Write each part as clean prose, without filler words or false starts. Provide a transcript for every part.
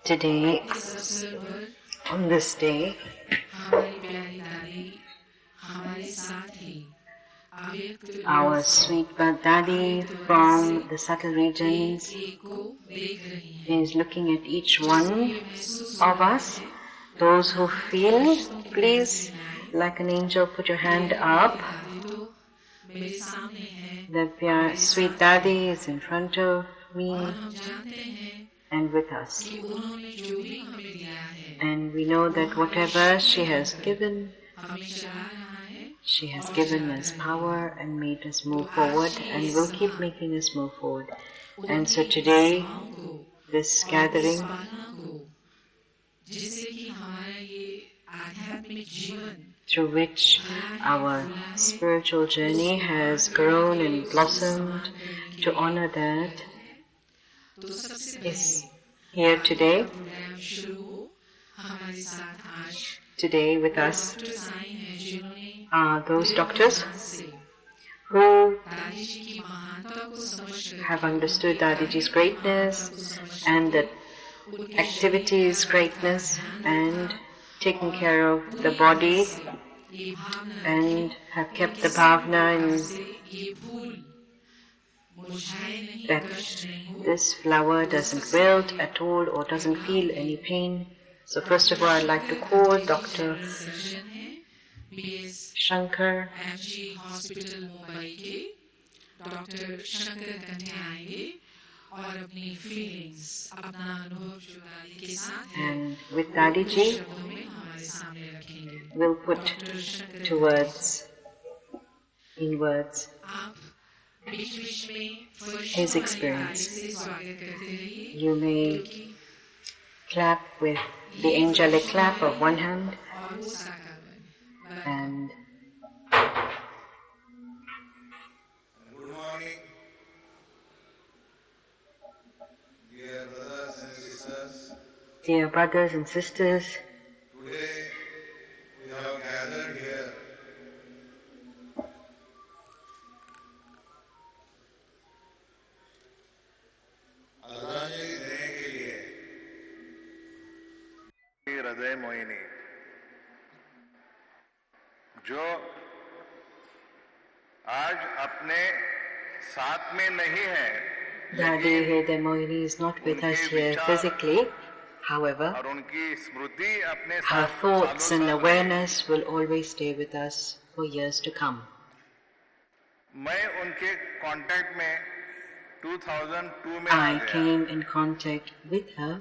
Today, on this day, our sweet Dadi from the subtle regions is looking at each one of us. Those who feel, please, like an angel, put your hand up. The sweet Dadi is in front of me and with us. And we know that whatever she has given us power and made us move forward and will keep making us move forward. And so today, this gathering, through which our spiritual journey has grown and blossomed, to honor that, is here today. Today with us are those doctors who have understood Dadiji's greatness and the activity's greatness and taken care of the body and have kept the bhavna in that this flower doesn't wilt at all or doesn't feel any pain. So first of all, I'd like to call Dr. Shankar. And with Dadiji, we'll put in words, his experience. You may clap with the angelic clap of one hand and good morning, dear brothers and sisters. Dear brothers and sisters, Today we have gathered here श्रद्धांजलि देने के लिए हृदय मोहिनी जो आज अपने साथ में नहीं है. Dadi Hriday Mohini is not with us here physically. However, her thoughts and awareness will always stay with us for years to come. I came in contact with her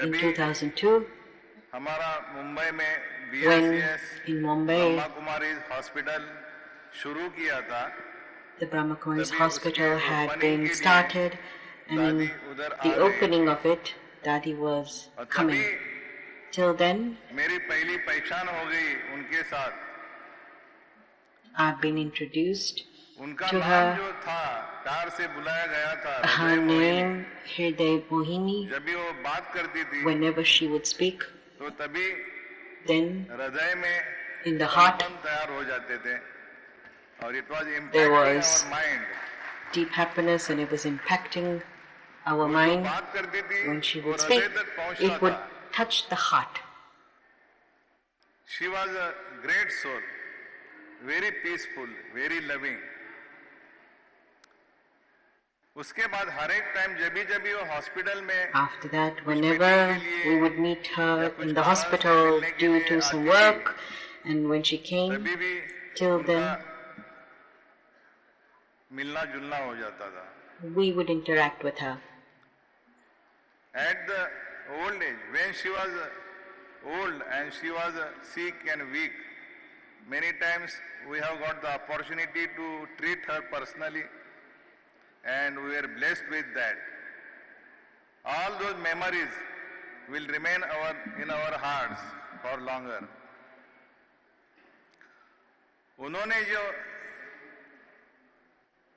in 2002 when in Mumbai the Brahma Kumaris Hospital had been started, and in the opening of it, Dadi was coming. Till then, I've been introduced to her. Her name, Hriday Mohini. Whenever she would speak, then in the heart there was deep happiness, and it was impacting our mind. When she would speak, it would touch the heart. She was a great soul, very peaceful, very loving. After that, whenever we would meet her in the hospital due to some work, and when she came, till then, we would interact with her. At the old age, when she was old and she was sick and weak, many times we have got the opportunity to treat her personally, and we were blessed with that. All those memories will remain in our hearts for longer. उन्होंने जो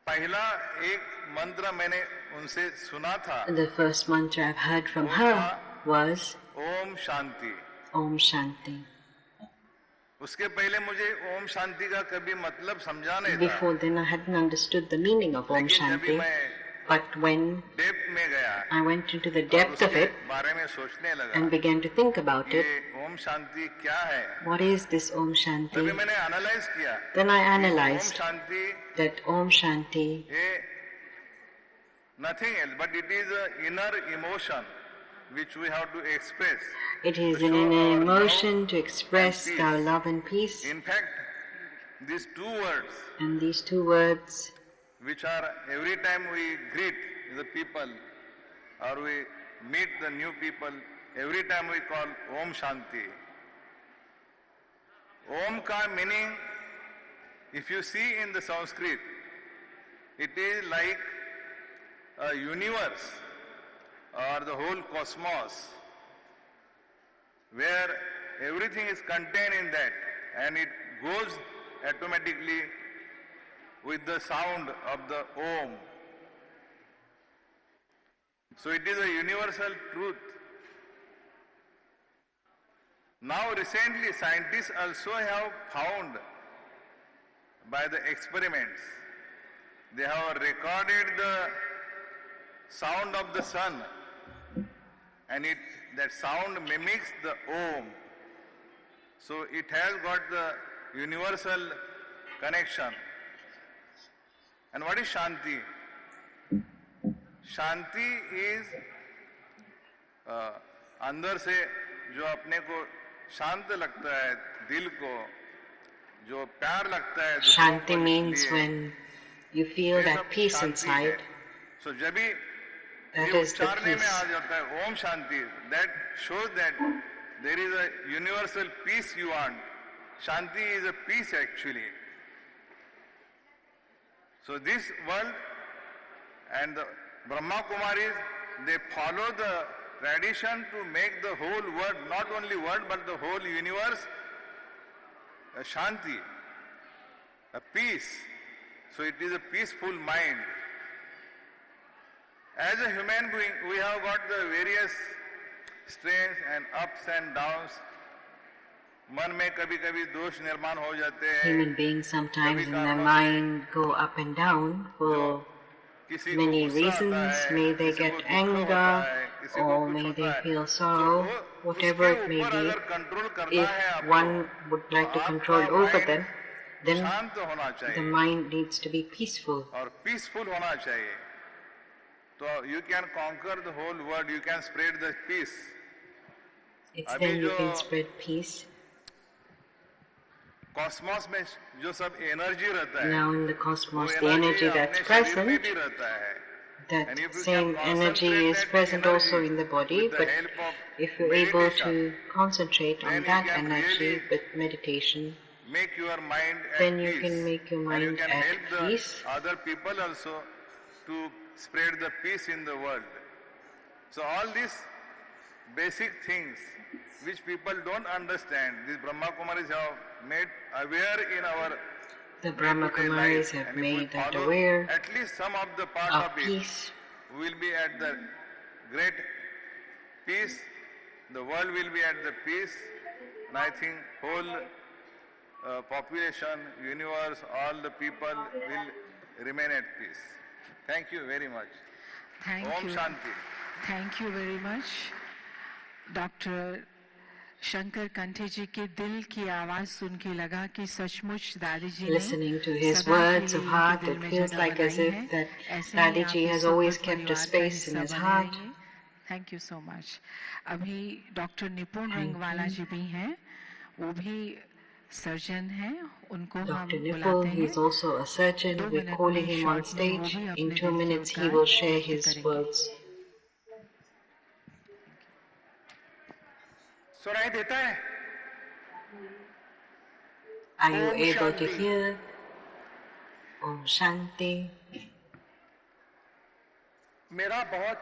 पहला एक मंत्र मैंने उनसे सुना था, the first mantra I've heard from her was Om Shanti. Om Shanti. उसके पहले मुझे ओम शांति का कभी मतलब समझा नहीं था. Before then I hadn't understood the meaning of Om लेकिन जब भी Shanti. मैं But when डेप्थ में गया I went into the और depth of उसके it बारे में सोचने लगा and began to think about ये it, ओम शांति क्या है, what is this Om तभी Shanti? मैंने एनालाइज किया Then I कि ओम analyzed Shanti that Om Shanti, ये nothing else but it is an inner emotion which we have to express it is to an show inner our emotion love to express and our peace. love and peace. In fact, these two words And these two words, which are every time we greet the people or we meet the new people, every time we call Om Shanti. Om ka meaning, if you see in the Sanskrit, it is like a universe or the whole cosmos where everything is contained in that and it goes automatically with the sound of the Om. So it is a universal truth. Now recently scientists also have found by the experiments, they have recorded the sound of the sun and that sound mimics the Om. So it has got the universal connection. And what is Shanti? Shanti is अंदर से जो अपने को शांत लगता है दिल को, जो प्यार लगता है दूसरों Shanti को means लिए, when you feel ये that सब peace शांति है. inside. So जब भी That ये is the उच्चारने में peace. आ जाता है Om Shanti, that shows that there is a universal peace you want. Shanti is a peace actually. So this world and the Brahma Kumaris, they follow the tradition to make the whole world, not only world but the whole universe, a Shanti, a peace. So it is a peaceful mind. As a human being, we have got the various strains and ups and downs. मन में कभी कभी दोष निर्माण हो जाते हैं. Human beings sometimes कभी in their कारणों mind go up and down for किसी को many गुस्सा आता reasons. है, May they किसी get को दुख होता anger है, किसी को or कुछ may होता they है. feel तो sorrow, whatever उसके it may ऊपर be. अगर कंट्रोल करना If है आपको, one would like to तो control आपका over mind them, then शांत होना the चाहिए mind needs to be peaceful. और पीसफुल होना चाहिए. तो you can conquer the whole world, you can spread the peace. It's अभी then you जो can spread peace. कॉस्मोस में जो सब एनर्जी रहता है, Now in the वो cosmos, the energy energy that's अपने शरीर में present, भी रहता है. that And if you same can energy concentrate is that present energy also in the body, with the but help of if you're able meditation, to concentrate then on you that can energy really with meditation, make your mind at then you peace. can make your And you mind can at help the peace. other people also to spread the peace in the world. So all these basic things which people don't understand, these Brahma Kumaris have made aware in our The Brahma day-to-day Kumaris life. have And if we made that follow aware at least some of the part of of it, peace. we will be at the great peace, the world will be at the peace, and I think whole population, universe, all the people will remain at peace. Thank you very much. Thank Om you. Shanti. Thank you very much. Doctor Shankar Kanthe ji के दिल की आवाज सुन के लगा कि सचमुच दादी जी ने Listening to his सदा के words लिए of इनके heart, दिल it में feels जगह like as बनाई if है. that ऐसे ही Dadi आप ji इस has सुंदर always kept a परिवार का space in हिस्सा his बने heart. रहिए. Thank you so much. अभी डॉक्टर निपुण Thank रंगवाला you. जी भी हैं, वो भी सर्जन हैं, उनको हम Dr. बुलाते Nipul, he हैं. is also a surgeon. 2 We're minute calling में him on शॉर्ट में वो stage. भी In अपने 2 दिल के minutes, he उद्गार will share व्यक्त his करेंगे. words. सुनाई देता है? Are you Om able to Shanti. hear? Om Shanti. मेरा बहुत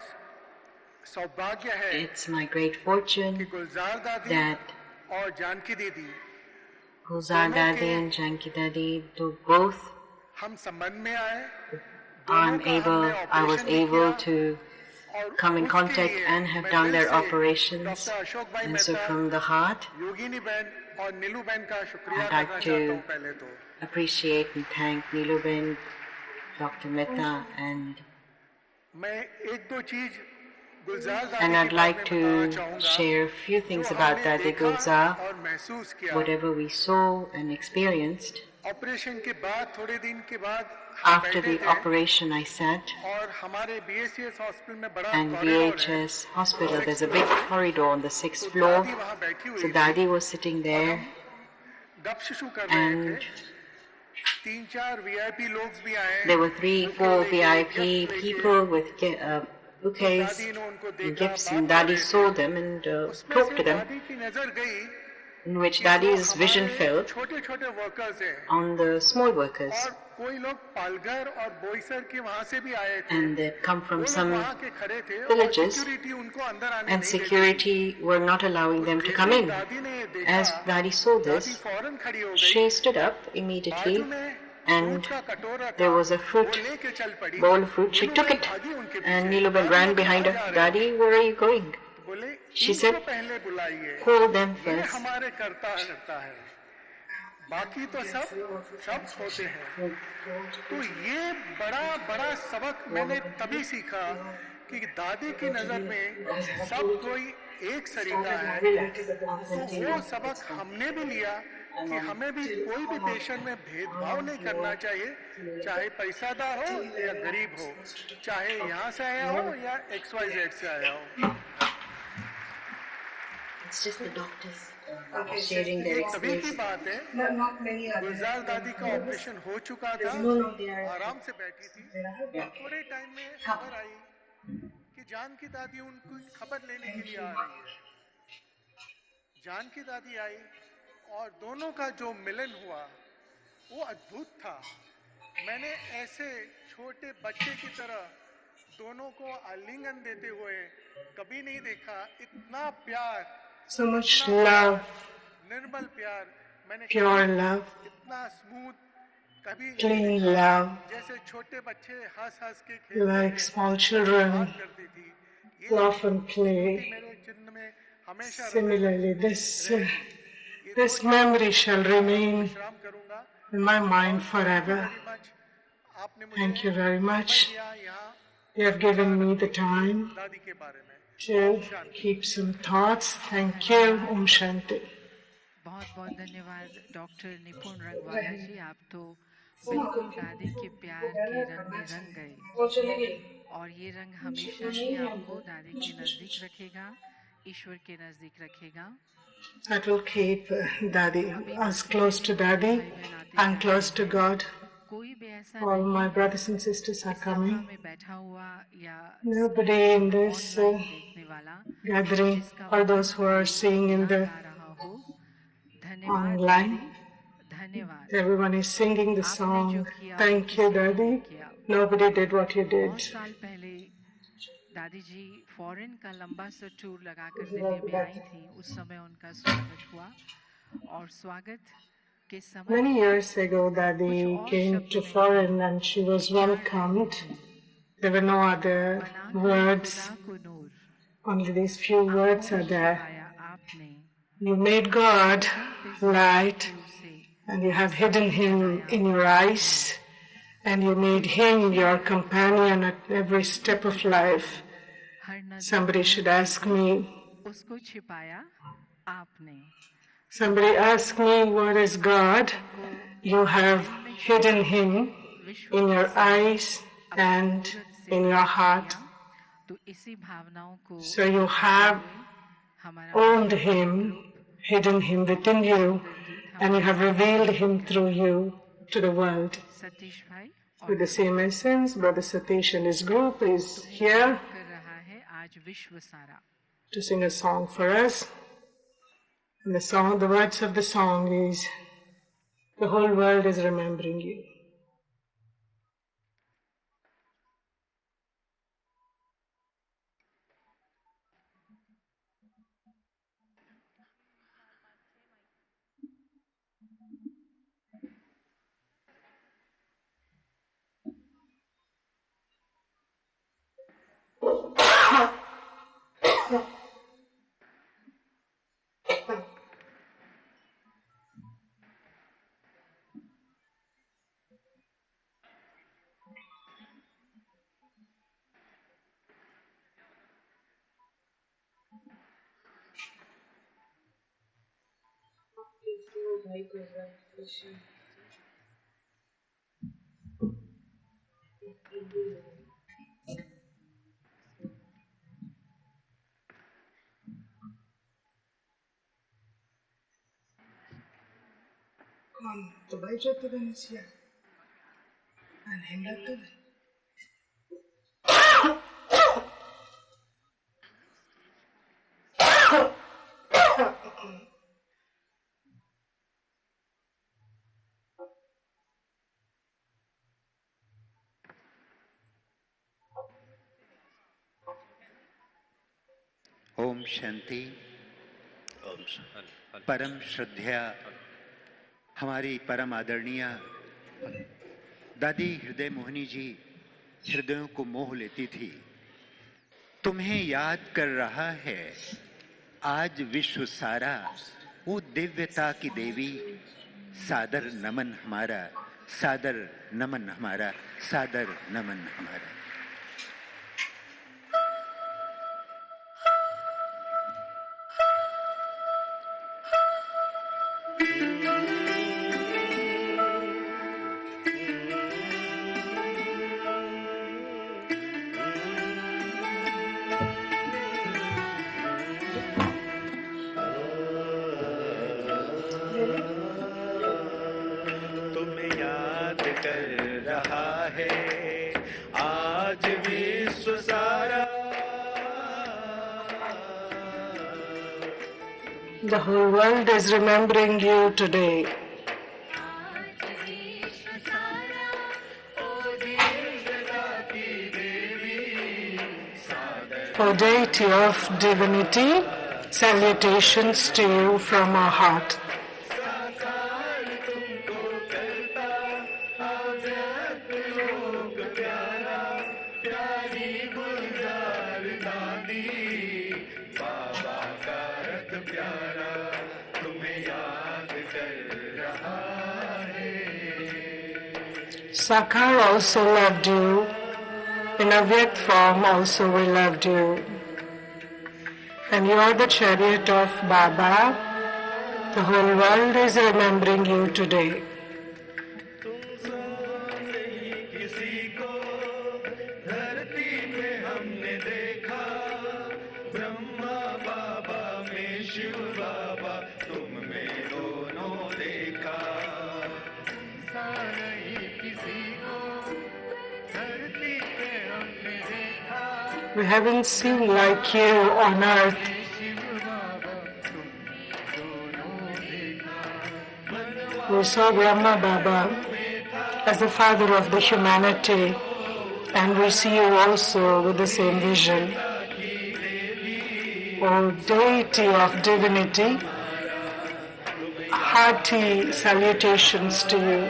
सौभाग्य है It's my great कि fortune गुलजार दादी that और जानकी दीदी Gulzar Dadi and Janki Dadi, to both हम संबंध में आए. I was able to come in contact and have done their operations. And so from the heart, योगिनी बहन और नीलू बहन का शुक्रिया I'd like करना to चाहता हूँ पहले तो. appreciate and thank Niluben, Dr. Mehta and मैं एक दो चीज गुलजार And दादी के I'd बारे like में बताना to चाहूंगा share a few जो things about हमने Dadi देखा Gulzar, और महसूस किया। whatever we saw and experienced. Operation के बाद थोड़े दिन के बाद हम After बैठे the थे operation, I sat, और हमारे बीएचसीएस हॉस्पिटल में बड़ा and कॉरिडोर है BHS hospital, 6 there's a floor big पे, corridor on the 6th तो floor. दादी वहाँ बैठी So हुई थी Dadi was sitting और there, हम गपशप कर रहे थे। and 3-4 वीआईपी लोग भी आए, there were 3-4 बुके लेके, VIP गिफ्ट लेके, people with तो bouquets दादी ने उनको and देखा, gifts, बात and कर Dadi रहे saw थे। them and उसमें talked से to them, दादी की नजर गई in which कि जो Dadi's vision हमारे fell छोटे-छोटे वर्कर्स हैं on the small workers, और कोई लोग पालघर और बोईसर के वहां से भी आए थे, and they come वो from लोग some वहां के खड़े थे और villages, सिक्योरिटी उनको अंदर आने and नहीं देती थी। security were not allowing them to जैसे come ही in. दादी ने ये As देखा, Dadi saw दादी this, फौरन खड़ी हो गई, she stood up बाजू immediately, में and फ्रूट का कटोरा there था, was a वो fruit लेके चल पड़ी। bowl of fruit. She Neelu took बहन it, भागी उनके and पीछे, Neelubel दादी ran आप behind कहाँ her. जा रहे हो? Dadi, where are you going? बोले She इनको said, पहले बुलाइए, call them ये first. हमारे करता है, बाकी तो सब होते हैं। तो ये बड़ा बड़ा सबक मैंने तभी सीखा कि दादी की नजर में सब कोई एक सरीका है। तो वो सबक हमने भी लिया कि हमें भी कोई भी पेशेंट में भेदभाव नहीं करना चाहिए, चाहे पैसादार हो या गरीब हो, चाहे यहाँ से आया हो या XYZ से आया हो। It's just the doctors sharing their ये तभी की experience. बात है, गुलजार दादी का ऑपरेशन हो चुका था, आराम से बैठी थी, थोड़े टाइम में खबर आई कि जान की दादी उनको खबर लेने के लिए आ रही है। जान की दादी आई और दोनों का जो मिलन हुआ वो अद्भुत था। मैंने ऐसे छोटे बच्चे की तरह दोनों को आलिंगन देते हुए कभी नहीं देखा। इतना प्यार, So much love, निर्मल प्यार मैंने pure love, इतना स्मूथ कभी नहीं clean देखा। love, जैसे छोटे बच्चे हंस हंस के खेलते like थे, small children बात करती थी, ये laugh and स्मृति play. मेरे चिन्ह में हमेशा Similarly, this रहेगी। this memory shall remain विश्राम करूंगा। in my mind Thank you forever. very much. आपने मुझे Thank you very much. समय दिया यहाँ You have given me the time दादी के बारे में। to keep some thoughts. Thank you. Om Shanti. बहुत बहुत धन्यवाद डॉक्टर निपुण रंगवाला जी। आप तो बिल्कुल दादी के प्यार के रंग में रंग गए और ये रंग हमेशा ही आपको दादी के नजदीक रखेगा, ईश्वर के नजदीक रखेगा। That will keep Dadi, us close to Dadi and close to God. कोई भी ऐसा All नहीं my है brothers and sisters are इस सभा coming. में बैठा हुआ या Nobody in this ऑनलाइन देखने वाला gathering, जिसका or those who are seeing in ना the गा रहा हो। धन्यवाद online. दादी, धन्यवाद। Everyone is singing the आपने जो song. किया Thank you, किसी ने नहीं Daddy. किया। Nobody did what you did. बहुत साल पहले दादी जी फॉरेन का लंबा सा टूर लगाकर दिल्ली में आई थी। उस समय उनका स्वागत हुआ और स्वागत के समय Many years ago, Dadi came to foreign and she was welcomed. There were no other words. Only these few words are there. You made God light, and you have hidden Him in your eyes, and you made Him your companion at every step of life. Somebody should ask me, उसको छिपाया आपने। somebody ask me, what is God? You have hidden Him in your eyes and in your heart. So you have owned Him, hidden Him within you, and you have revealed Him through you to the world. With the same essence, Brother Satish and his group is here to sing a song for us. And the words of the song is, the whole world is remembering you. Om Shanti. परम श्रद्धा हमारी परम आदरणीय दादी हृदय मोहिनी जी हृदयों को मोह लेती थी। तुम्हें याद कर रहा है आज विश्व सारा, वो दिव्यता की देवी। सादर नमन हमारा, सादर नमन हमारा, सादर नमन हमारा। The whole world is remembering you today. O deity of divinity, salutations to you from our heart. Sakar also loved you. In Avyakt form also we loved you. And you are the chariot of Baba. The whole world is remembering you today. We haven't seen like you on earth. We saw Brahma Baba as the father of the humanity, and we see you also with the same vision. O deity of divinity, hearty salutations to you.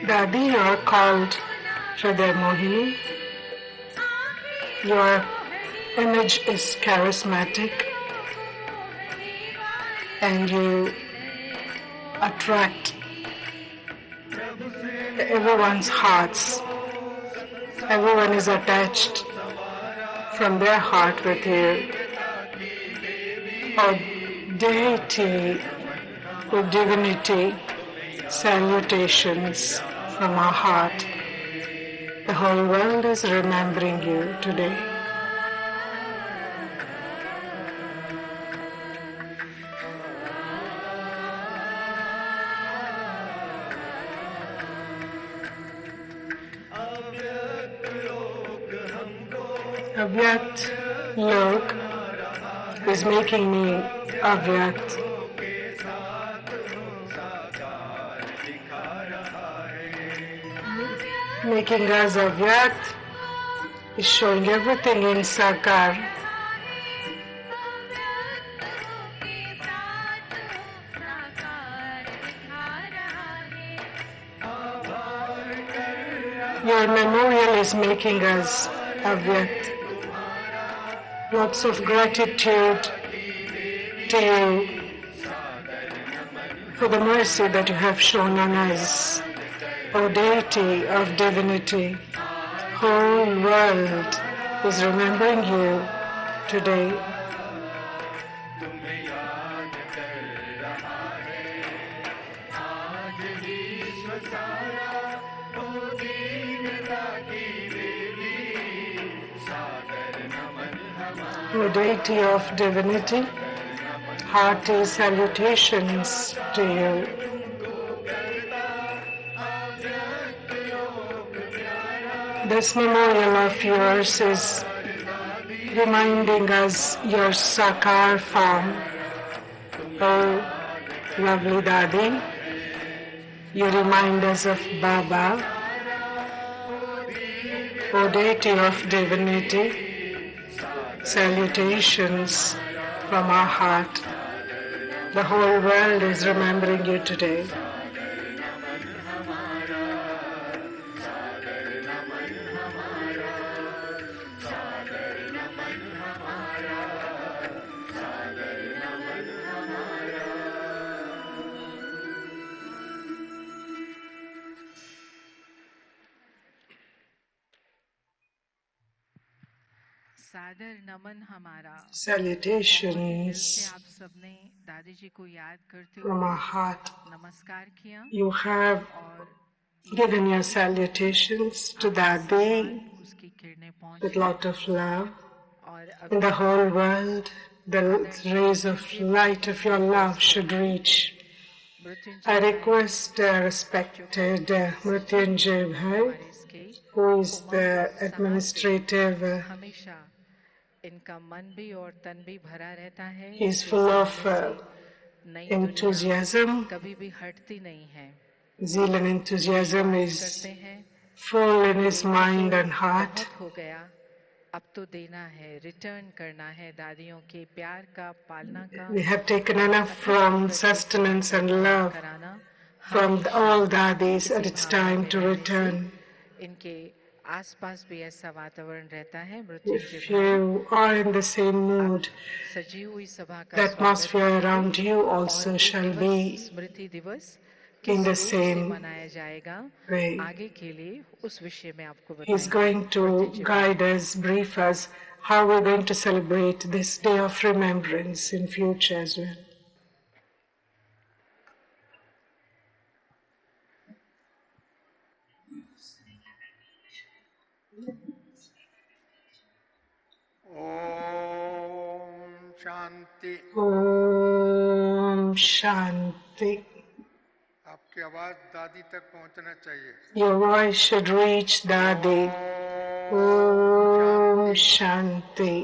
Dadi, you are called Hriday Mohini. Your image is charismatic and you attract everyone's hearts. Everyone is attached from their heart with you. O deity, O divinity, salutations from our heart. The whole world is remembering you today. Avyakt Lok is making me Avyakt. Making us Avyakt is showing everything in Sakar. Your memorial is making us avyakt. Lots of gratitude to you for the mercy that you have shown on us, O deity of divinity. Whole world is remembering you today. O deity of divinity, hearty salutations to you. This memorial of yours is reminding us your sakar form. Oh, lovely Dadi, you remind us of Baba. O deity of divinity, salutations from our heart. The whole world is remembering you today. सादर नमन हमारा दिल से Salutations आप सबने दादी जी को याद करते from our हुए heart. नमस्कार किया You have और given your salutations to Dadi उसकी किरणें with पहुंची lot of love. और In the whole world, the rays of light of your love should reach. I request respected Mrityunjay Bhai, who is the administrative, हमेशा इनका मन भी और तन भी भरा रहता है he is full of नई enthusiasm. कभी भी हटती नहीं है Zeal and enthusiasm is full in his mind and heart. बहुत हो गया अब तो देना है रिटर्न करना है दादियों के प्यार का पालना का We have taken enough from sustenance and love from all Dadis, and it's time to return. इनके आसपास भी ऐसा वातावरण रहता है If you are in the same mood, सजी हुई सभा का the atmosphere around you also shall be स्मृति दिवस in the same मनाया जाएगा way. आगे के लिए उस विषय में आपको He's going to guide us, brief us, how we're going to celebrate this day of remembrance in future as well. Om Shanti. Om Shanti. आपकी आवाज दादी तक पहुंचना चाहिए. Your voice should reach Dadi. Om Shanti.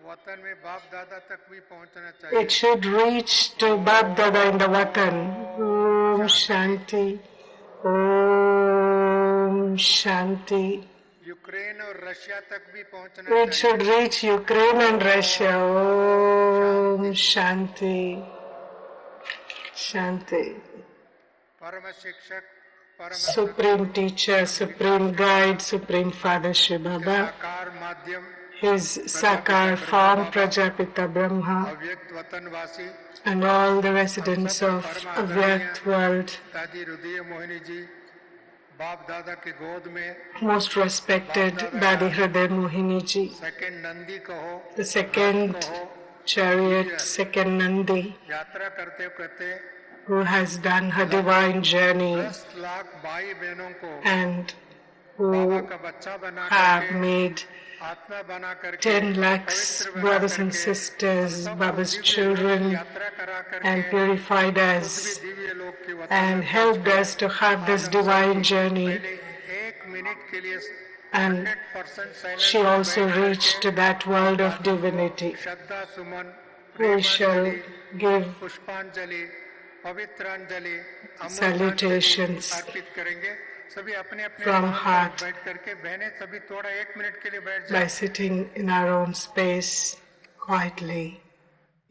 वतन में बाप दादा तक भी पहुंचना चाहिए. It should reach to Bab Dada in the Watan. Om Shanti. Om Shanti. Ukraine और रशिया तक भी पहुंचना It should reach Ukraine and Russia. Om Shanti. Shanti. परम शिक्षक, परम Supreme Teacher, Supreme Guide, Supreme Father Shiv Baba, साकार माध्यम, His Sakar form Prajapita Brahma, अव्यक्त वतनवासी, and all the residents of Avyakt world, दादी हृदय मोहिनी जी, बाप दादा के गोद में, most respected Dadi Hriday Mohini ji, second Nandi कहो, the second chariot, second Nandi, यात्रा करते करते who has done her divine journey 10 lakh भाई बहनों को and who बाबा का बच्चा बना have करके, made आत्मा बना करके, 10 lakhs पवित्र बना brothers and करके, sisters, सब Baba's दिव्य children, यात्रा करा करके, and purified खुद us भी दिव्य लोक के वतन and में helped us to have this divine journey. पहले 1 मिनट के लिए And 100% silence she also reached to that world of divinity. Shraddha Suman, We shall give पुष्पांजलि, पवित्रांजलि, salutations अर्पित करेंगे. सभी अपने अपने from स्थान पर heart बैठ करके बहनें सभी थोड़ा 1 मिनट के लिए बैठ by जाएं. sitting in our own space quietly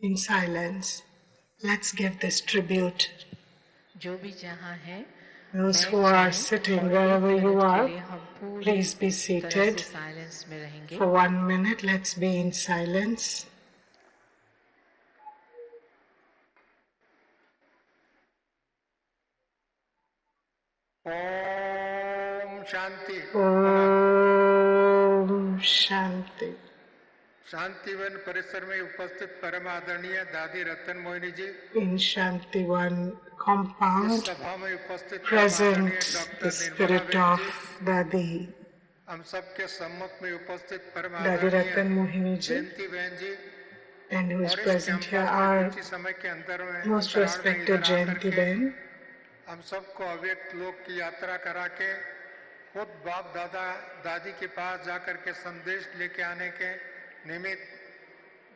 in silence. Let's give this tribute. जो भी जहाँ है Those who are sitting wherever you are, please be seated. For 1 minute, let's be in silence. Om Shanti. Om Shanti. Shantivan परिसर में उपस्थित परम आदरणीय दादी रतन Mohini ji, In Shantivan compound, present the spirit of Dadi, हम सबके सम्मुख में उपस्थित परम Dadi आदरणीय Ratan Mohini ji, जयंती बहन जी, and who is और इस present here कैंपस में are कुछ ही समय के अंदर में most अंतराल में respected इधर आकर Jayanti के Ben, हम सबको अव्यक्त लोक की यात्रा करा के खुद बाप दादा दादी के पास जाकर के संदेश लेके आने के निमित्त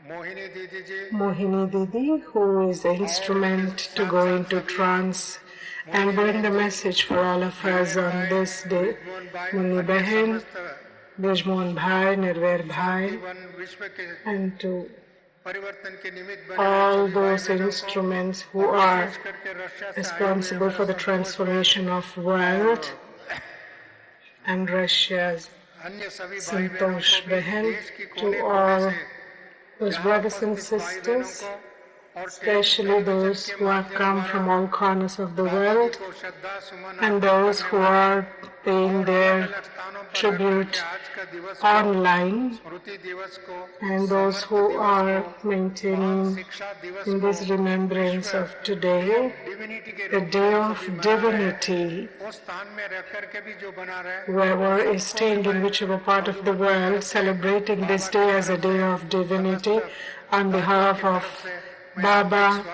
मोहिनी दीदी जी, Mohini Didi, who is the instrument to go into trance and bring the message for all of us on this day, Muni Behin, Bijmohan Bhai, Nirvair Bhai, विश्व के and to परिवर्तन के निमित्त बने all सभी भाई those बहनों को, instruments who और are विशेष करके रशिया से आए हुए responsible for the हमारे transformation of world, and Russia's अन्य सभी भाई बहनों Santosh को भी Behan, देश की to कोने कोने all से those यहाँ brothers and उपस्थित भाई बहनों sisters, को और especially those के who have माध्यम come द्वारा from all corners of the दादी जी world, को श्रद्धा सुमन and अर्पित those करने who वाले are paying और their अलग-अलग स्थानों पर रख tribute करके आज का दिवस को, online, स्मृति दिवस को, and those समर्थ who दिवस are को, maintaining महान शिक्षा दिवस in को, this remembrance विश्व of today, डिविनिटी के the रूप में day हम of सभी मना रहे हैं। divinity, उस स्थान में रह करके भी जो बना रहे हैं, whoever is staying in whichever part of the world, celebrating this day as a day of divinity, on behalf of Baba,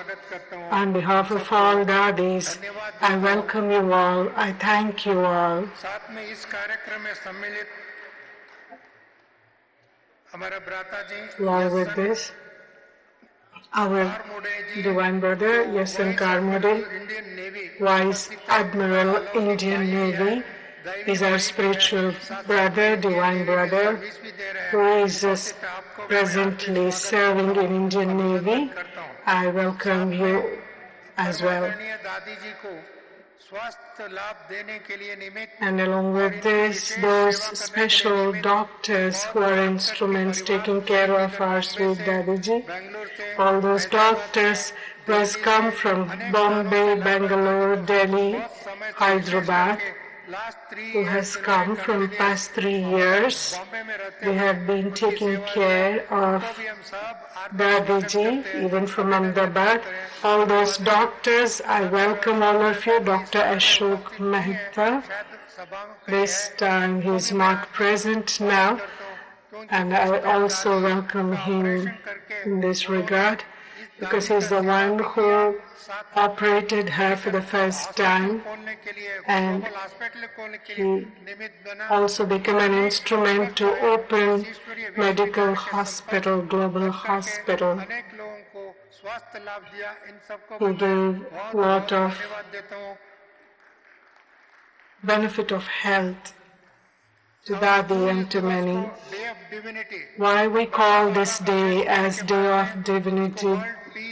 on behalf of all Dadis, I welcome you all, I thank you all. साथ में इस कार्यक्रम में सम्मिलित हमारा भ्राता जी Along with this, our Divine Brother Yasin Karmode, Vice Admiral, Indian Navy, is our spiritual brother, Divine Brother, who is presently serving in Indian Navy. I welcome you as well. दादी जी को स्वास्थ्य लाभ देने के लिए निमित्त And along with this, those special doctors who are instruments taking care of our sweet Dadiji, all those doctors who has come from Bombay, Bangalore, Delhi, Hyderabad, who has come from past 3 years. They have been taking care of Dadiji, even from Ahmedabad. All those doctors, I welcome all of you. Dr. Ashok Mehta, this time he is not present now, and I also welcome him in this regard, because he is the one who operated her for the first time, and he also became an instrument to open medical hospital, global hospital. He gave a lot of benefit of health to Dadi and to many. Why we call this day as Day of Divinity?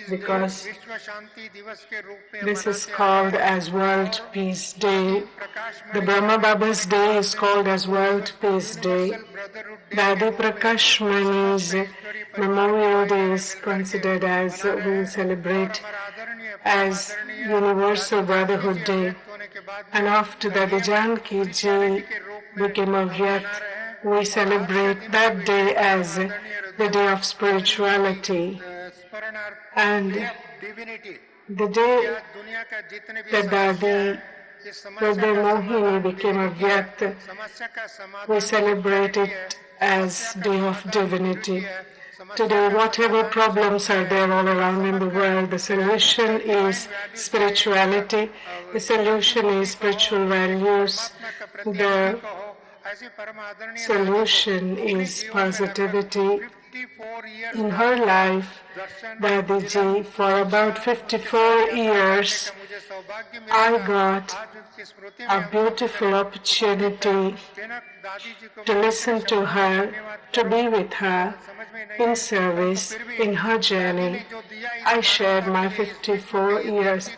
Because this is called as World Peace Day. The Brahma Baba's Day is called as World Peace Day. Dadi Prakash Mani's Memorial Day is considered as we celebrate as Universal Brotherhood Day. And after Dadi Janki Ji became a Vyat, we celebrate that day as the day of spirituality. And the day that Dadi Mohini became a Vyat, we celebrate it as Day of Divinity. Today, whatever problems are there all around in the world, the solution is spirituality, the solution is spiritual values, the solution is positivity. In her life, Dadiji, for about 54 years, I got a beautiful opportunity to listen to her, to be with her in service in her journey. I shared my 54 years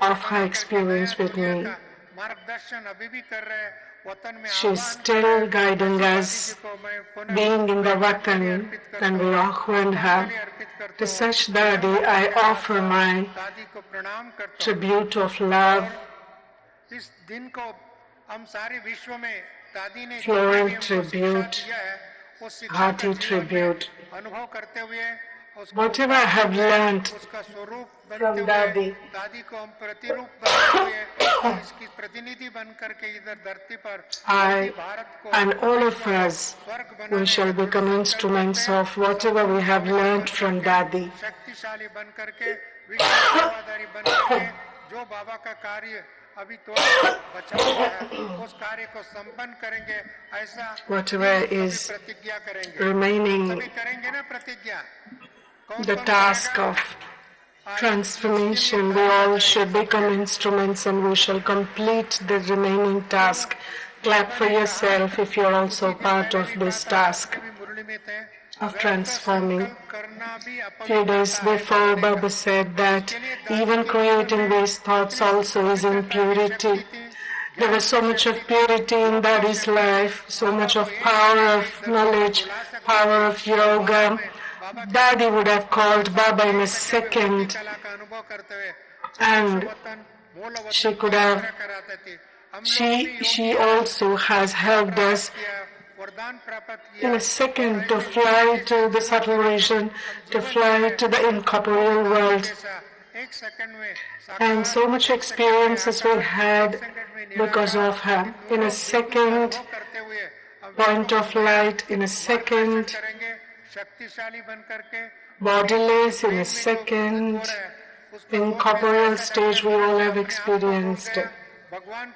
of her experience with me. She's still guiding us, being in the Vatan, and we augment her. To such Dadi, I offer my tribute of love, floral tribute, hearty tribute. Whatever I have learned from Dadi, I and all of us, we shall become instruments of whatever we have learned from Dadi. Whatever is remaining, the task of transformation, we all should become instruments and we shall complete the remaining task. Clap for yourself if you're also part of this task of transforming. Few days before, Baba said that even creating these thoughts also is impurity. There was so much of purity in Dadi's life, so much of power of knowledge, power of yoga. Dadi would have called Baba in a second, and she could have, she also has helped us in a second to fly to the subtle region, to fly to the incorporeal world. And so much experiences we had because of her. In a second, point of light, in a second, bodiless, in a second, incorporeal stage we all have experienced.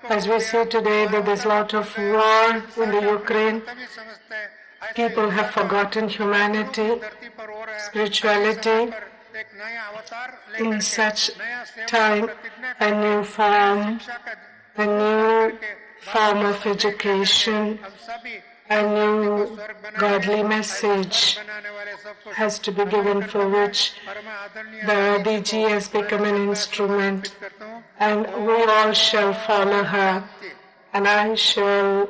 As we see today that there's a lot of war in the Ukraine, people have forgotten humanity, spirituality. In such time, a new form of education, a new godly message has to be given, for which the Diji has become an instrument, and we all shall follow her, and I shall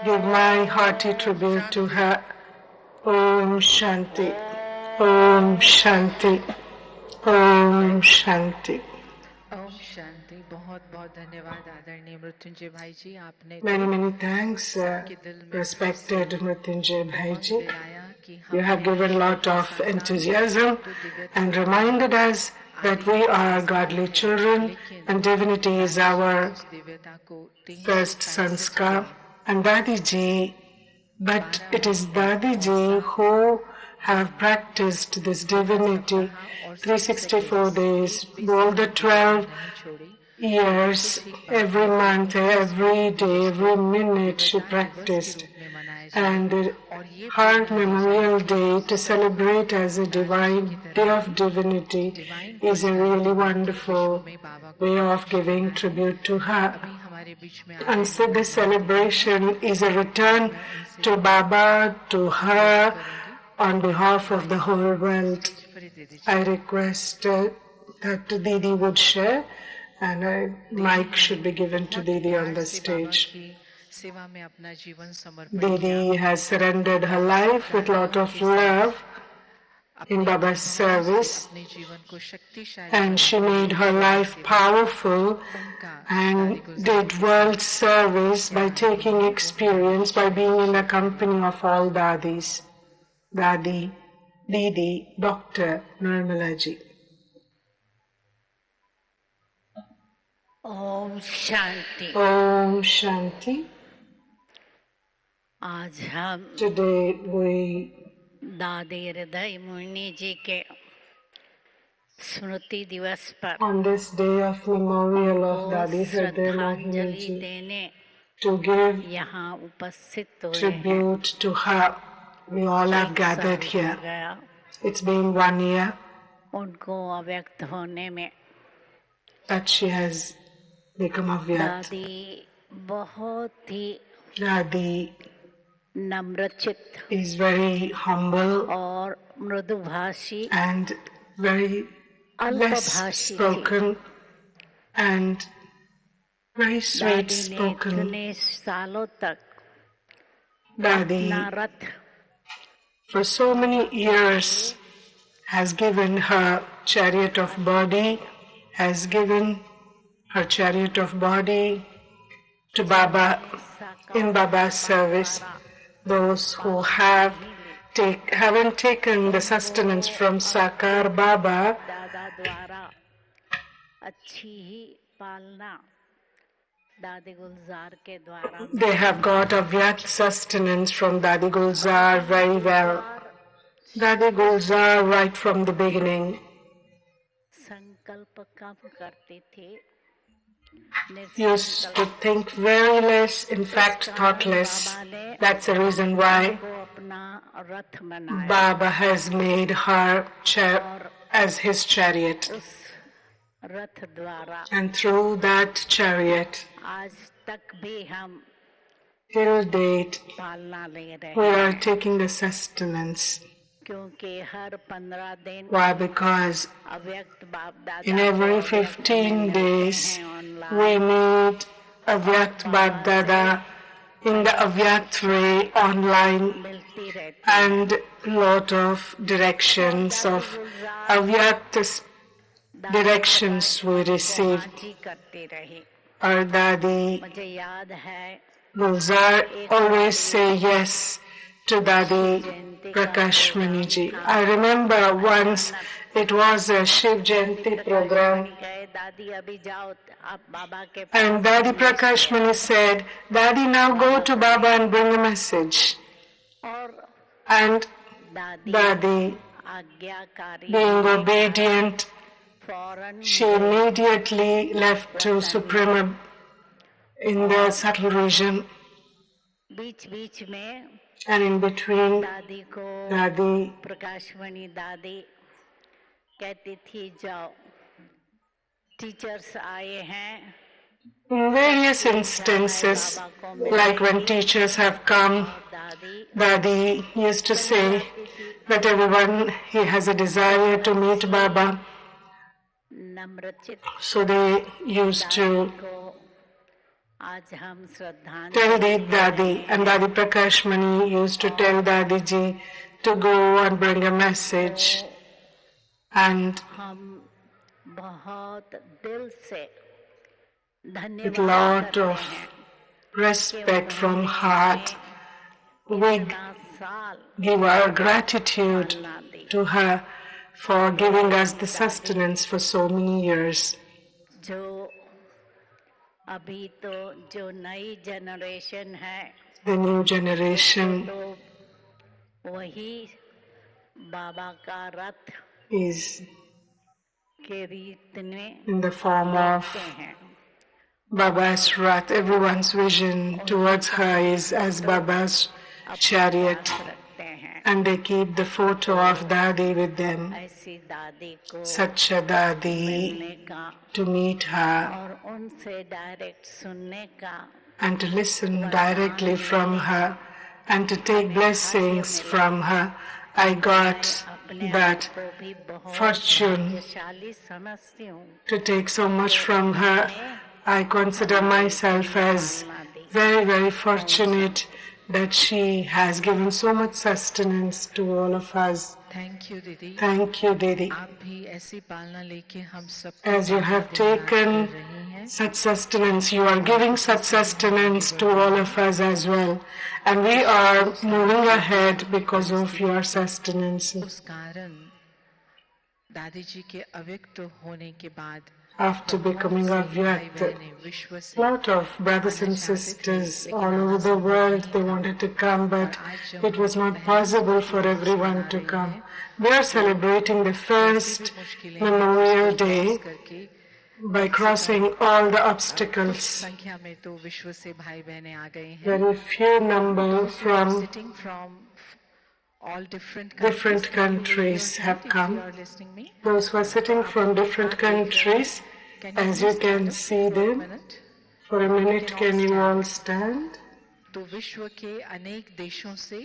give my hearty tribute to her. Om Shanti, Om Shanti, Om Shanti. Om Shanti. बहुत बहुत धन्यवाद आदरणीय मृत्युंजय भाई जी, आपने Many thanks, respected Mrityunjay Bhaiji. You have given a lot of enthusiasm and reminded us that we are godly children and divinity is our first sanskar. And Dadi Ji, but it is Dadi Ji who have practiced this divinity 364 days, all the 12 years, every month, every day, every minute she practiced. And her memorial day to celebrate as a divine day of divinity is a really wonderful way of giving tribute to her. And so this celebration is a return to Baba, to her, on behalf of the whole world. I request that Didi would share, and a mic should be given to Didi on the stage. Didi has surrendered her life with a lot of love in Baba's service, and she made her life powerful and did world service by taking experience, by being in the company of all Dadis. Dadi, Didi, Dr. Nirmala ji. Om Shanti. Om Shanti. आज हम Today we दादी हृदय मुनि जी के स्मृति दिवस पर on this day of memorial of Dadi Hriday श्रद्धांजलि Mohini ji देने to give यहाँ उपस्थित हुए हैं। tribute to her. We all have gathered here. It's been 1 year उनको अव्यक्त होने में that she has become avyakt. दादी बहुत ही Dadi नम्रचित is very humble और मृदुभाषी and very less अल्पभाषी थी। spoken and very sweet दादी ने spoken. इतने सालों तक Dadi, अपना रथ for so many years, has given her chariot of body, has given her chariot of body to Baba in Baba's service. Those who haven't taken the sustenance from Sakar Baba, दादा द्वारा अच्छी ही पालना दादी गुलजार के द्वारा they have got a vyakt sustenance from Dadi Gulzar very well. Dadi Gulzar, right from the beginning, संकल्प कम करते थे, used to think very less, in fact thoughtless. That's the reason why को अपना रथ बनाया। Baba has made her as his chariot. उस रथ द्वारा And through that chariot, आज तक भी हम till date, पालना ले रहे we are हैं, taking the sustenance. क्योंकि हर 15 दिन Why? Because अव्यक्त बाप दादा in every 15 days, we meet Avyakt Bab Dada in the Avyakt way online, मिलती रहती and lot of directions of Avyakt directions we receive. जी करती रही। Our Dadi मुझे याद है Gulzar always say yes to Dadi Prakashmani ji. I remember once it was a Shiv Jayanti program, गए दादी अभी जाओ आप बाबा के and Dadi Prakashmani said, Dadi, now go to Baba and bring a message. और And दादी Dadi, आज्ञाकारी being obedient, फौरन she immediately left to Suprema in the subtle region, बीच बीच में and in between दादी को Dadi प्रकाशमणि दादी कहती थी जाओ टीचर्स आए हैं। in various instances, like when teachers have come, Dadi used to say that everyone, he has a desire to meet Baba. नम्रचित So they used to को आज हम श्रद्धांजलि tell the Dadi, and Dadi Prakashmani used to tell Dadi ji to go and bring a message. And हम बहुत दिल से with धन्यवाद lot करते of हैं respect from heart, we इतना साल give our gratitude ना दी। to her for giving us the sustenance for so many years. जो अभी तो जो नई जनरेशन है The new generation तो वही बाबा का रथ is के रीत में in the form of हैं। Baba's Rath. Everyone's vision towards her is as Baba's chariot, रखते हैं and they keep the photo of Dadi with them. ऐसी दादी को Such a Dadi, मिलने का to meet her और उनसे डायरेक्ट सुनने का and to listen directly from her and to take blessings from her. I got अपने that आप को भी बहुत fortune भाग्यशाली समझती हूँ। to take so much from her. I consider myself as very, very fortunate that she has given so much sustenance to all of us. Thank you दीदी। Thank you, Didi. आप भी ऐसी पालना लेके हम सब As you have taken such sustenance, you are giving such sustenance to all of us as well. And we are moving ahead because of your sustenance. उस कारण दादी जी के अव्यक्त होने के बाद After becoming a Vyakt, विश्व से lot of brothers and sisters all over the world, they wanted to come, but it was not possible for everyone to come. We are celebrating the first Memorial Day करके by crossing all the obstacles. संख्या में तो विश्व से भाई बहनें आ गए हैं। Very few number from Sitting from all different countries have come. You are listening me? Those who are sitting from different countries, as you can see them, for a minute can you all stand? तो विश्व के अनेक देशों से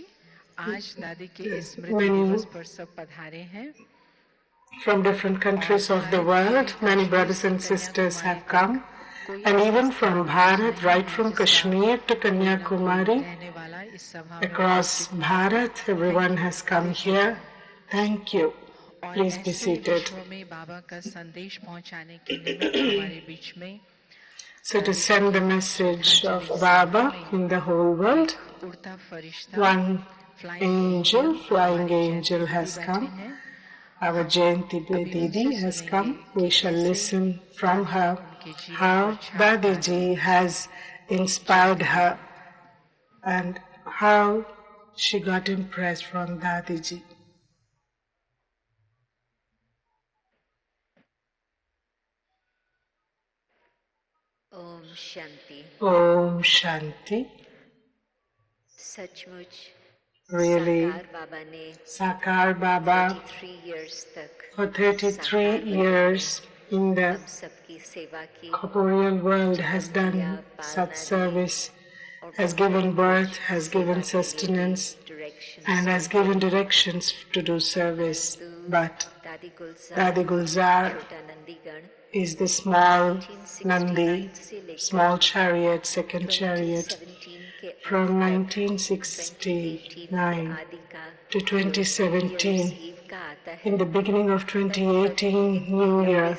आज दादी के स्मृति Many दिवस पर सब पधारे हैं। from different countries of the world. Many brothers and sisters have come. And even from Bharat, right from Kashmir to Kanyakumari, across Bharat, everyone has come here. Thank you. Please be seated. So to send the message of Baba in the whole world, one angel, flying angel has come. Our Jayanti Didi has come. We shall listen from her how Dadiji has inspired her and how she got impressed from Dadiji. Om Shanti. Om Shanti. सचमुच Really, Sakar Baba Sakar Baba 33 years tak for 33 years in the सबकी सेवा की corporeal world has done such service, has given birth, has given sustenance, and has given directions to do service. But Dadi Gulzar is the small Nandi, small chariot, second chariot, from 1969 to 2017. In the beginning of 2018 New Year,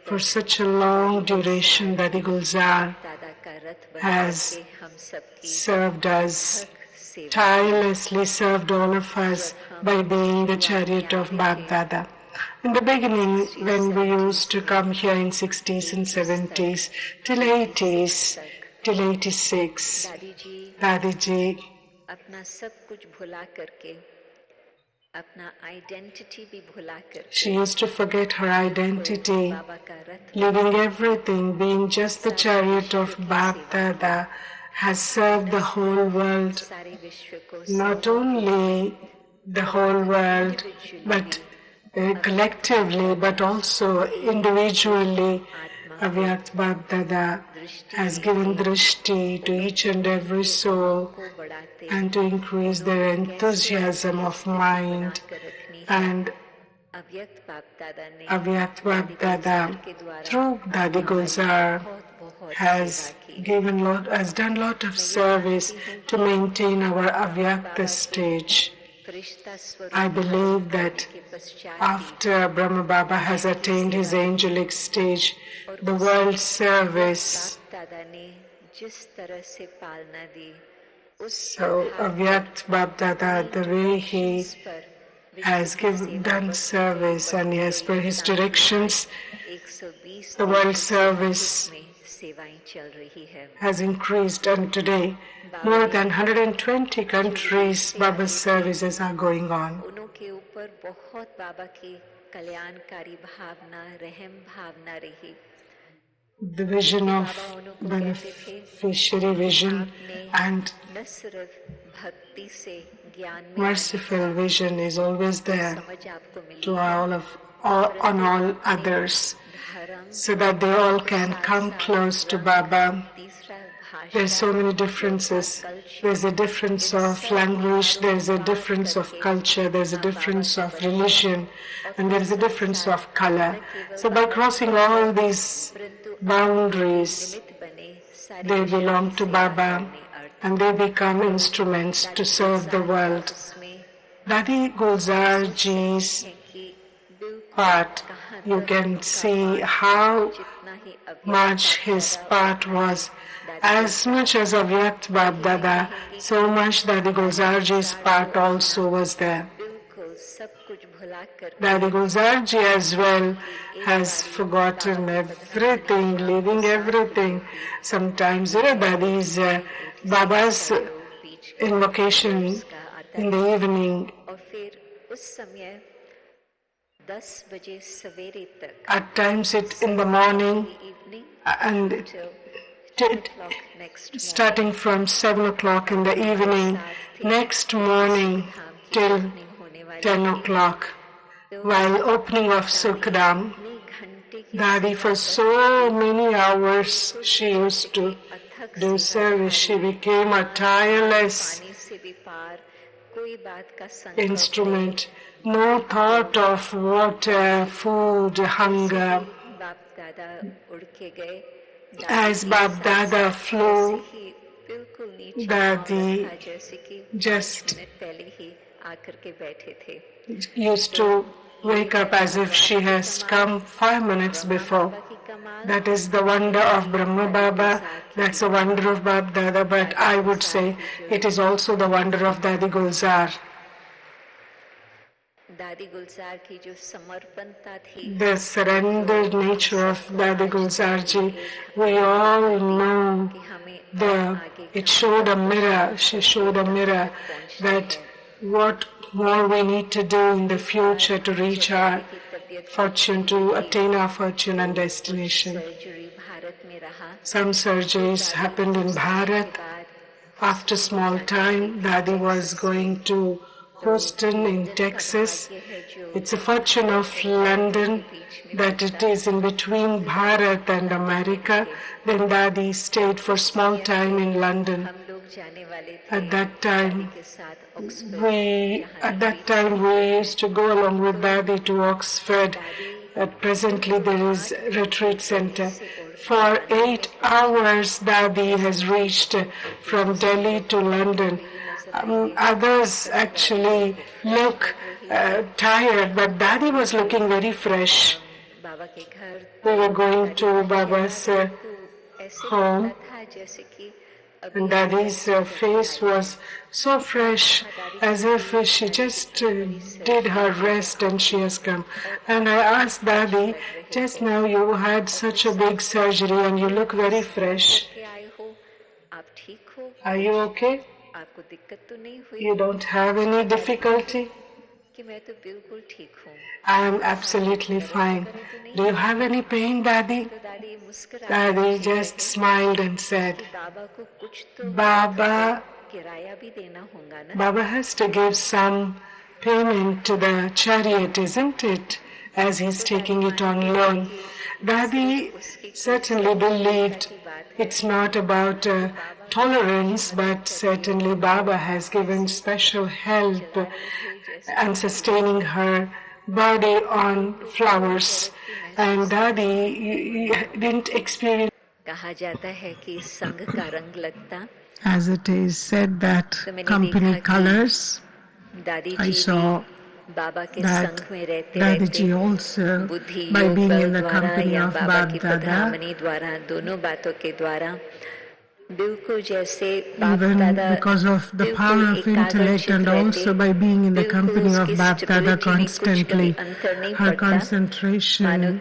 for such a long duration, Dadi Gulzar has served us, tirelessly served all of us by being the chariot of Bab Dada. In the beginning, when we used to come here in 60s and 70s, till 80s, till 86, Dadiji अपना सब कुछ भुला करके अपना identity भी भुला करके she used to forget her identity, leaving everything, being just the chariot of Bab Dada, has served the whole world, not only the whole world, but collectively, but also individually. Avyakt Bab Dada has given drishti to each and every soul and to increase their enthusiasm of mind. And Avyakt Bab Dada, through Dadi Gulzar, has done a lot of service to maintain our Avyakta stage. I believe that after Brahma Baba has attained his angelic stage, the world service, so Avyakt Bab Dada, the way he has done service and as per his directions, the world service has increased, and today more than 120 countries Baba's services are going on. The vision of beneficiary vision and merciful vision is always there to on all others, so that they all can come close to Baba. There's so many differences. There's a difference of language, there's a difference of culture, there's a difference of religion, and there's a difference of color. So by crossing all these boundaries, they belong to Baba and they become instruments to serve the world. Dadi Gulzar Ji's part, you can see how much his part was. As much as Avyakt Bab Dada, so much Dadi Gulzar Ji's part also was there. Dadi Gulzar Ji as well has forgotten everything, leaving everything. Sometimes, Dadi's Baba's invocation in the evening. At times it in the morning and starting from 7 o'clock in the evening, next morning till 10 o'clock, while opening of Sukhdam, Dadi for so many hours she used to do service. She became a tireless instrument no thought of water, food, hunger. As Bab Dada flew, Dadi just used to wake up as if she has come 5 minutes before. That is the wonder of Brahma Baba, that's the wonder of Bab Dada, but I would say it is also the wonder of Dadi Gulzar. The surrendered nature of Dadi Gulzar ji, we all know it showed a mirror, she showed a mirror that what more we need to do in the future to reach our fortune, to attain our fortune and destination. Some surgeries happened in Bharat. After small time, Dadi was going to Houston in Texas. It's a fortune of London that it is in between Bharat and America. Then Dadi stayed for small time in London. At that time we used to go along with Dadi to Oxford. Presently there is retreat center. For 8 hours Dadi has reached from Delhi to London. Others actually look tired, but Dadi was looking very fresh. We were going to Baba's home, and Dadi's face was so fresh, as if she just did her rest and she has come. And I asked Dadi, just now you had such a big surgery and you look very fresh. Are you okay? You don't have any difficulty? I am absolutely fine. Do you have any pain, Dadi? Dadi just smiled and said, Baba has to give some payment to the chariot, isn't it? As he's taking it on loan. Dadi certainly believed it's not about tolerance, but certainly Baba has given special help and sustaining her body on flowers. And Dadi didn't experience. As it is said that company colors, I saw that Dadiji also, by being in the company of Bab Dada, even because of the power of intellect and also by being in the company of Bab Dada constantly, her concentration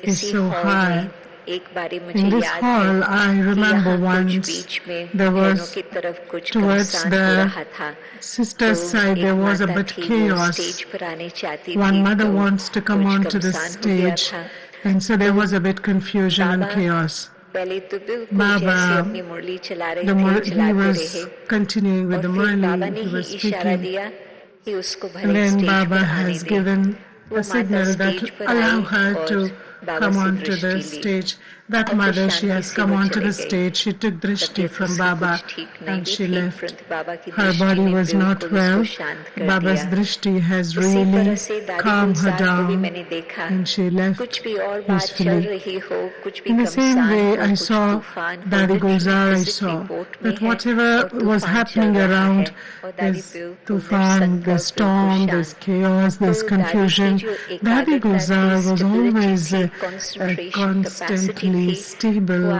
is so high. In this hall, I remember once there was, towards the sister's side, there was a bit chaos. One mother wants to come onto the stage, and so there was a bit confusion and chaos. Baba, he was continuing with the Murli, he was speaking, and then Baba has given a signal that allow her to come onto the stage. That mother, she has come onto the stage, she took drishti from Baba and she left. Her body was not well. Baba's drishti has really calmed her down and she left peacefully. In the same way, I saw Dadi Gulzar, I saw that whatever was happening around, this tufan, this storm, this chaos, this confusion, Dadi Gulzar was always constantly stable.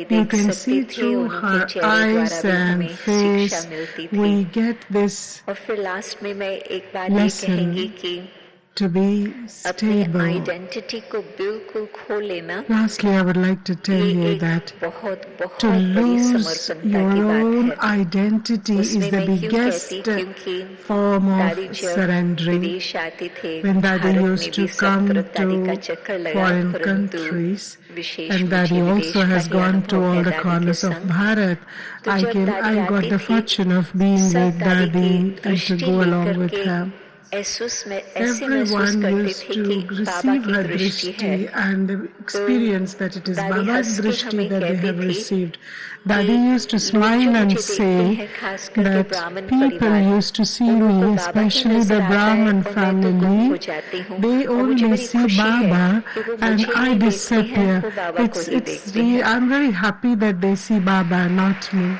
You can see through her eyes and face, we get this lesson to be stable. Lastly, I would like to tell you that to lose your own identity is the biggest form of surrendering. When Dadi used to come to foreign countries, and Dadi also has gone to all the corners of Bharat, I got the fortune of being with Dadi and to go along with her. Everyone used to receive her drishti and experience that it is Baba's drishti that they have received. Dadi used to smile and say that people used to see me, especially the Brahmin family, they only see Baba and I disappear. I'm very happy that they see Baba, not me.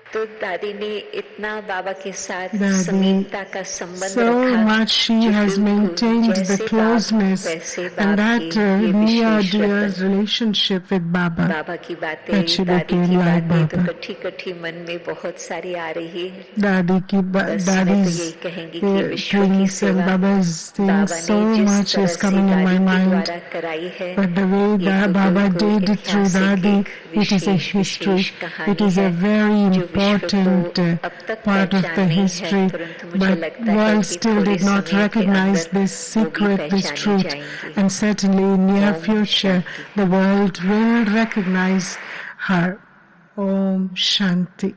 तो दादी ने इतना बाबा के साथ Daddy, समीपता का संबंध so रखा much she has maintained the closeness and that near dear relationship with Baba, बाबा की बातें that she दादी became की like बातें तो Baba. कठी कठी मन में बहुत सारी आ रही है Daddy's things and Baba's things, so much is coming in my mind. But the way that Baba did it through Dadi, it is a history. It is a very important part of the history. But world still did not recognize this secret, this truth. And certainly in near future, the world will recognize her. Om Shanti.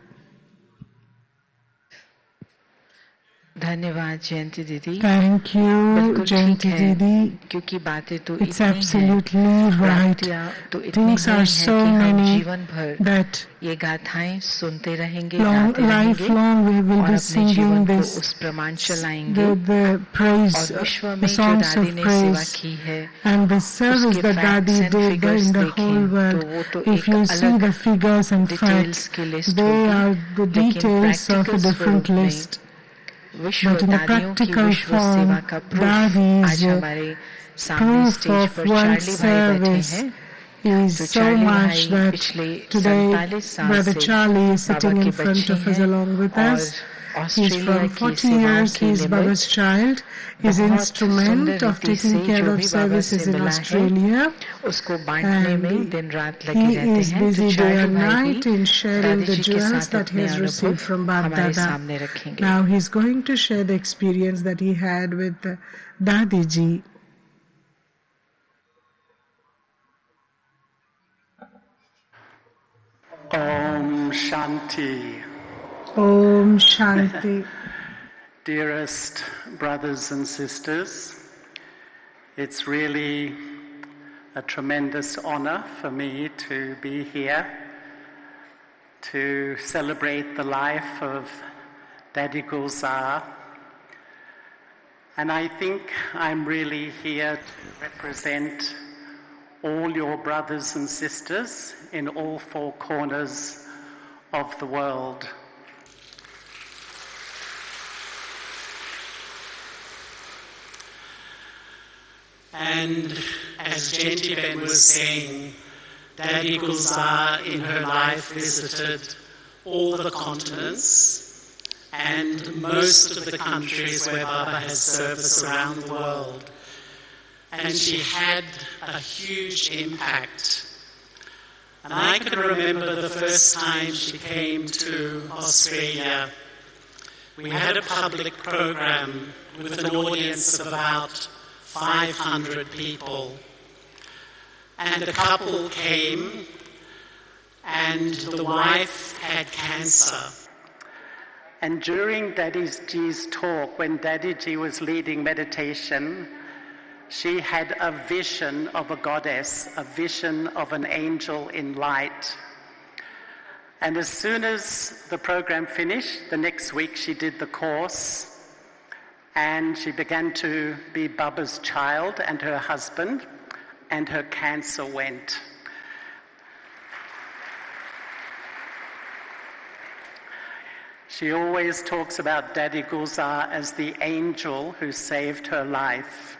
धन्यवाद जयंती दीदी. Thank you, Jayanti Didi. क्योंकि बातें तो It's absolutely right. Things are so many that ये गाथाएं सुनते रहेंगे, lifelong we will be singing this, उस प्रमाण चलाएंगे. the praise, the songs of praise, and the service that Dadi did in the whole world. If you see the figures and facts, they are the details of a different list. But in the practical form, Dadi's proof of world service is so much that today Brother Charlie is sitting in front of us along with us. He's from 40 years, he's Baba's child. His instrument of taking care of services in Australia. And he is busy day and night in sharing the jewels that he has received from Bab Dada. Now he's going to share the experience that he had with Dadi Ji. Om Shanti. Om Shanti. Dearest brothers and sisters, it's really a tremendous honor for me to be here to celebrate the life of Dadi Gulzar. And I think I'm really here to represent all your brothers and sisters in all four corners of the world. And as Gentiben was saying, Dadi Gulzar in her life visited all the continents and most of the countries where Baba has service around the world. And she had a huge impact. And I can remember the first time she came to Australia. We had a public program with an audience of about 500 people. And a couple came, and the wife had cancer. And during Dadi Ji's talk, when Dadi Ji was leading meditation, she had a vision of a goddess, a vision of an angel in light. And as soon as the program finished, the next week she did the course, and she began to be Baba's child and her husband, and her cancer went. She always talks about Dadi Gulzar as the angel who saved her life.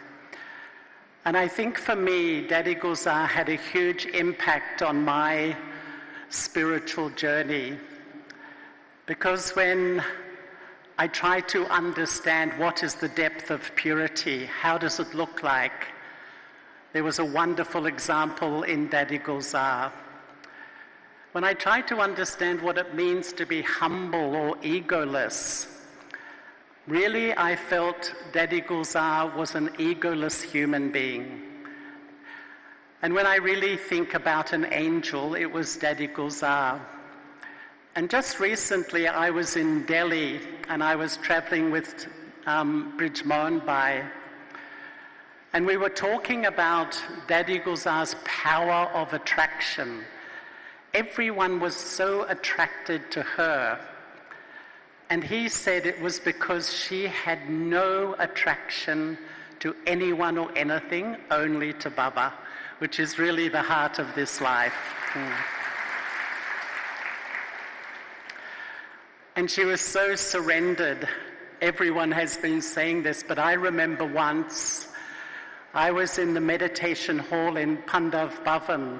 And I think for me, Dadi Gulzar had a huge impact on my spiritual journey. Because when I try to understand what is the depth of purity, how does it look like, there was a wonderful example in Dadi Gulzar. When I try to understand what it means to be humble or egoless, really I felt Dadi Gulzar was an egoless human being. And when I really think about an angel, it was Dadi Gulzar. And just recently I was in Delhi and I was traveling with Brij Mohanbai, and we were talking about Dadi Gulzar's power of attraction. Everyone was so attracted to her, and he said it was because she had no attraction to anyone or anything, only to Baba, which is really the heart of this life. And she was so surrendered. Everyone has been saying this, but I remember once I was in the meditation hall in Pandav Bhavan,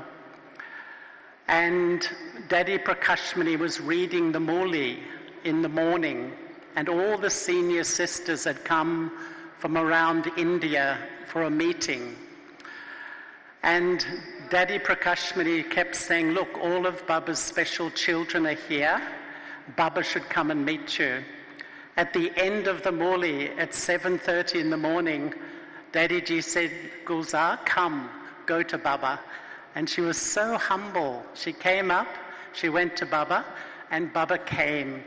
and Daddy Prakashmani was reading the Muli in the morning, and all the senior sisters had come from around India for a meeting. And Daddy Prakashmani kept saying, look, all of Baba's special children are here. Baba should come and meet you. At the end of the Muli, at 7:30 in the morning, Daddy Ji said, Gulzar, come, go to Baba. And she was so humble. She came up, she went to Baba, and Baba came.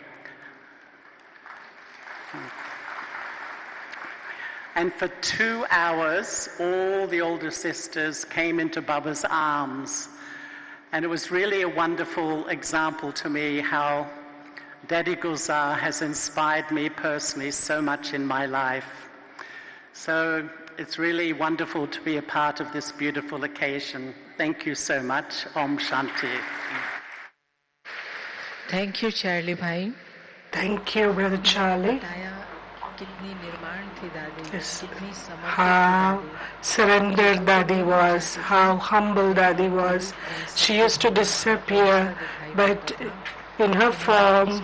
And for 2 hours, all the older sisters came into Baba's arms. And it was really a wonderful example to me how Dadi Gulzar has inspired me personally so much in my life. So it's really wonderful to be a part of this beautiful occasion. Thank you so much. Om Shanti. Thank you, Charlie Bhai. Thank you, Brother Charlie. Yes. How surrendered Dadi was, how humble Dadi was. She used to disappear, but in her form,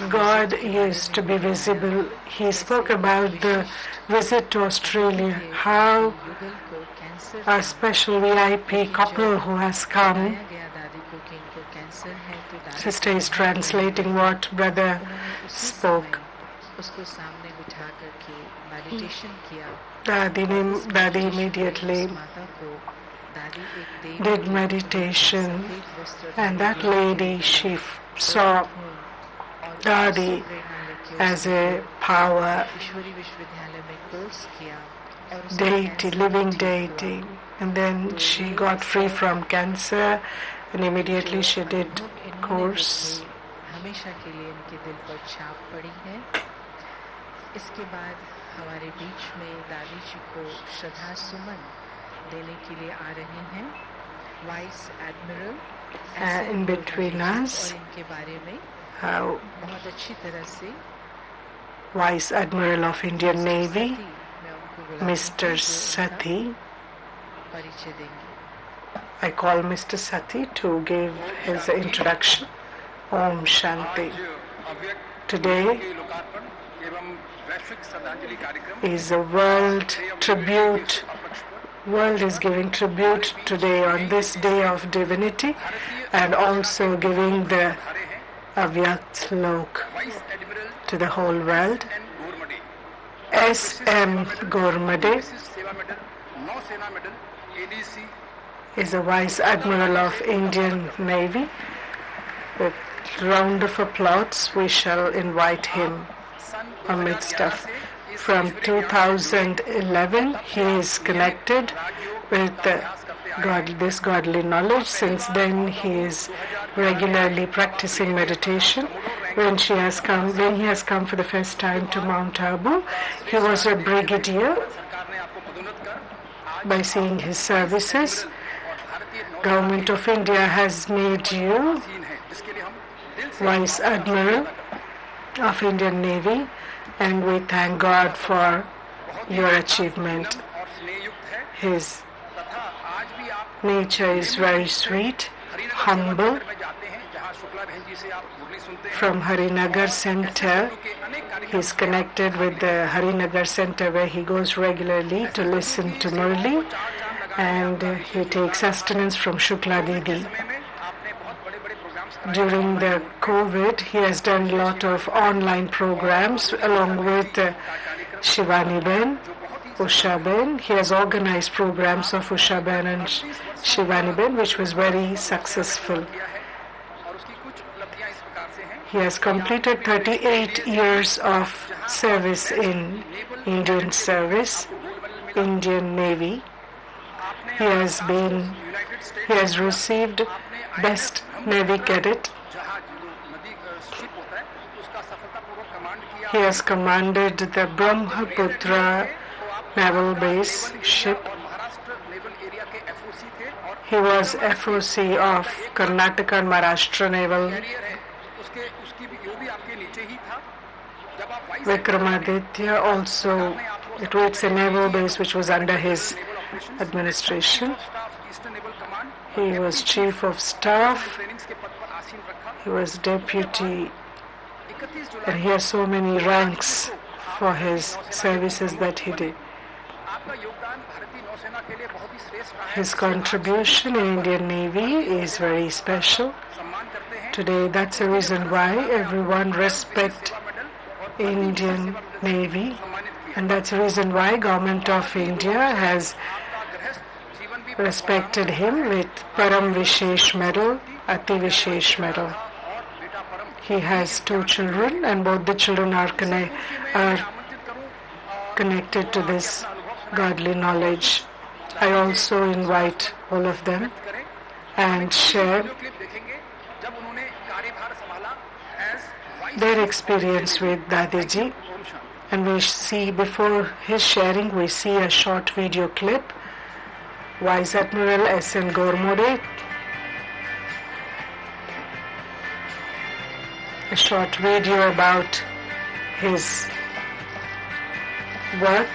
God used to be visible. He spoke about the visit to Australia, how a special VIP couple who has come. Sister is translating what Brother spoke. Dadi immediately did meditation, and that lady, she saw Dadi as a power deity, living deity, and then she got free from cancer, and immediately she did course. इसके बाद हमारे बीच में दादी जी को श्रद्धा सुमन देने के लिए आ रहे हैं vice admiral in between us, और इनके बारे में बहुत अच्छी तरह से Vice Admiral of Indian Navy, Mr. Sati. परिचय देंगे. I call Mr. Sati to give his introduction. Om Shanti. Today is a world tribute. World is giving tribute today on this day of Divinity, and also giving the Avyakt Lok to the whole world. S.M. Gormade is a Vice Admiral of Indian Navy. With round of applause, we shall invite him amidst us. From 2011, he is connected with this godly knowledge. Since then, he is regularly practicing meditation. When he has come for the first time to Mount Abu, he was a brigadier. By seeing his services, Government of India has made you Vice Admiral of Indian Navy, and we thank God for your achievement. His nature is very sweet, humble. From Harinagar Center, he is connected with the Harinagar Center, where he goes regularly to listen to Murli, and he takes sustenance from Shukla Didi. During the COVID, he has done a lot of online programs along with Shivani Ben, Usha Ben. He has organized programs of Usha Ben and Shivani Ben, which was very successful. He has completed 38 years of service in Indian service, Indian Navy. He has received Best Navy Cadet. He has commanded the Brahmaputra naval base ship. He was FOC of Karnataka and Maharashtra naval. Vikramaditya also, it was a naval base which was under his administration. He was Chief of Staff. He was Deputy, and he has so many ranks for his services that he did. His contribution in Indian Navy is very special. Today, that's the reason why everyone respects Indian Navy, and that's the reason why Government of India has respected him with Param Vishesh Medal, Ati Vishesh Medal. He has 2 children, and both the children are connected to this godly knowledge. I also invite all of them and share their experience with Dadiji. And we see, before his sharing, we see a short video clip. Vice Admiral S.N. Gormode, a short video about his work.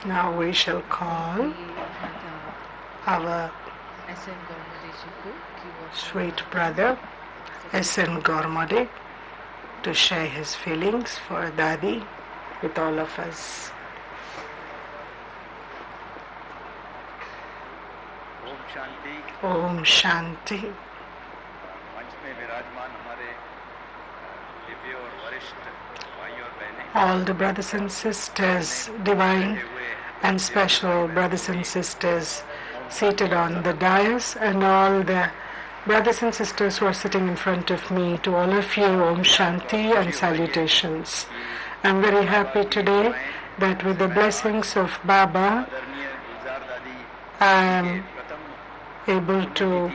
Now we shall call our sweet brother S.N. Gormode to share his feelings for Dadi with all of us. Om Shanti. All the brothers and sisters, divine and special brothers and sisters seated on the dais, and all the brothers and sisters who are sitting in front of me, to all of you, Om Shanti and salutations. I'm very happy today that with the blessings of Baba, I am able to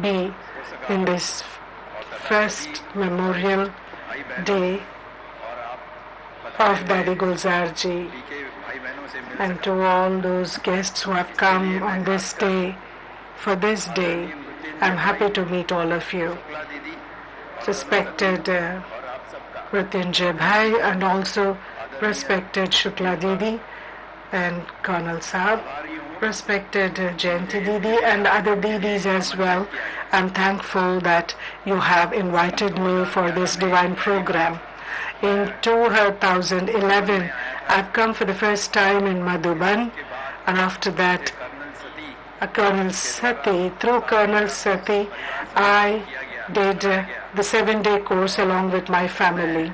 be in this first memorial day of Dadi Gulzar ji, and to all those guests who have come on this day. For this day, I'm happy to meet all of you. Respected Mrityunjay Bhai, and also respected Shukla Didi and Colonel Saab, respected Jayanti Didi and other Didis as well. I'm thankful that you have invited me for this divine program. In 2011, I've come for the first time in Madhuban, and after that, through Colonel Sati, I did the 7-day course along with my family.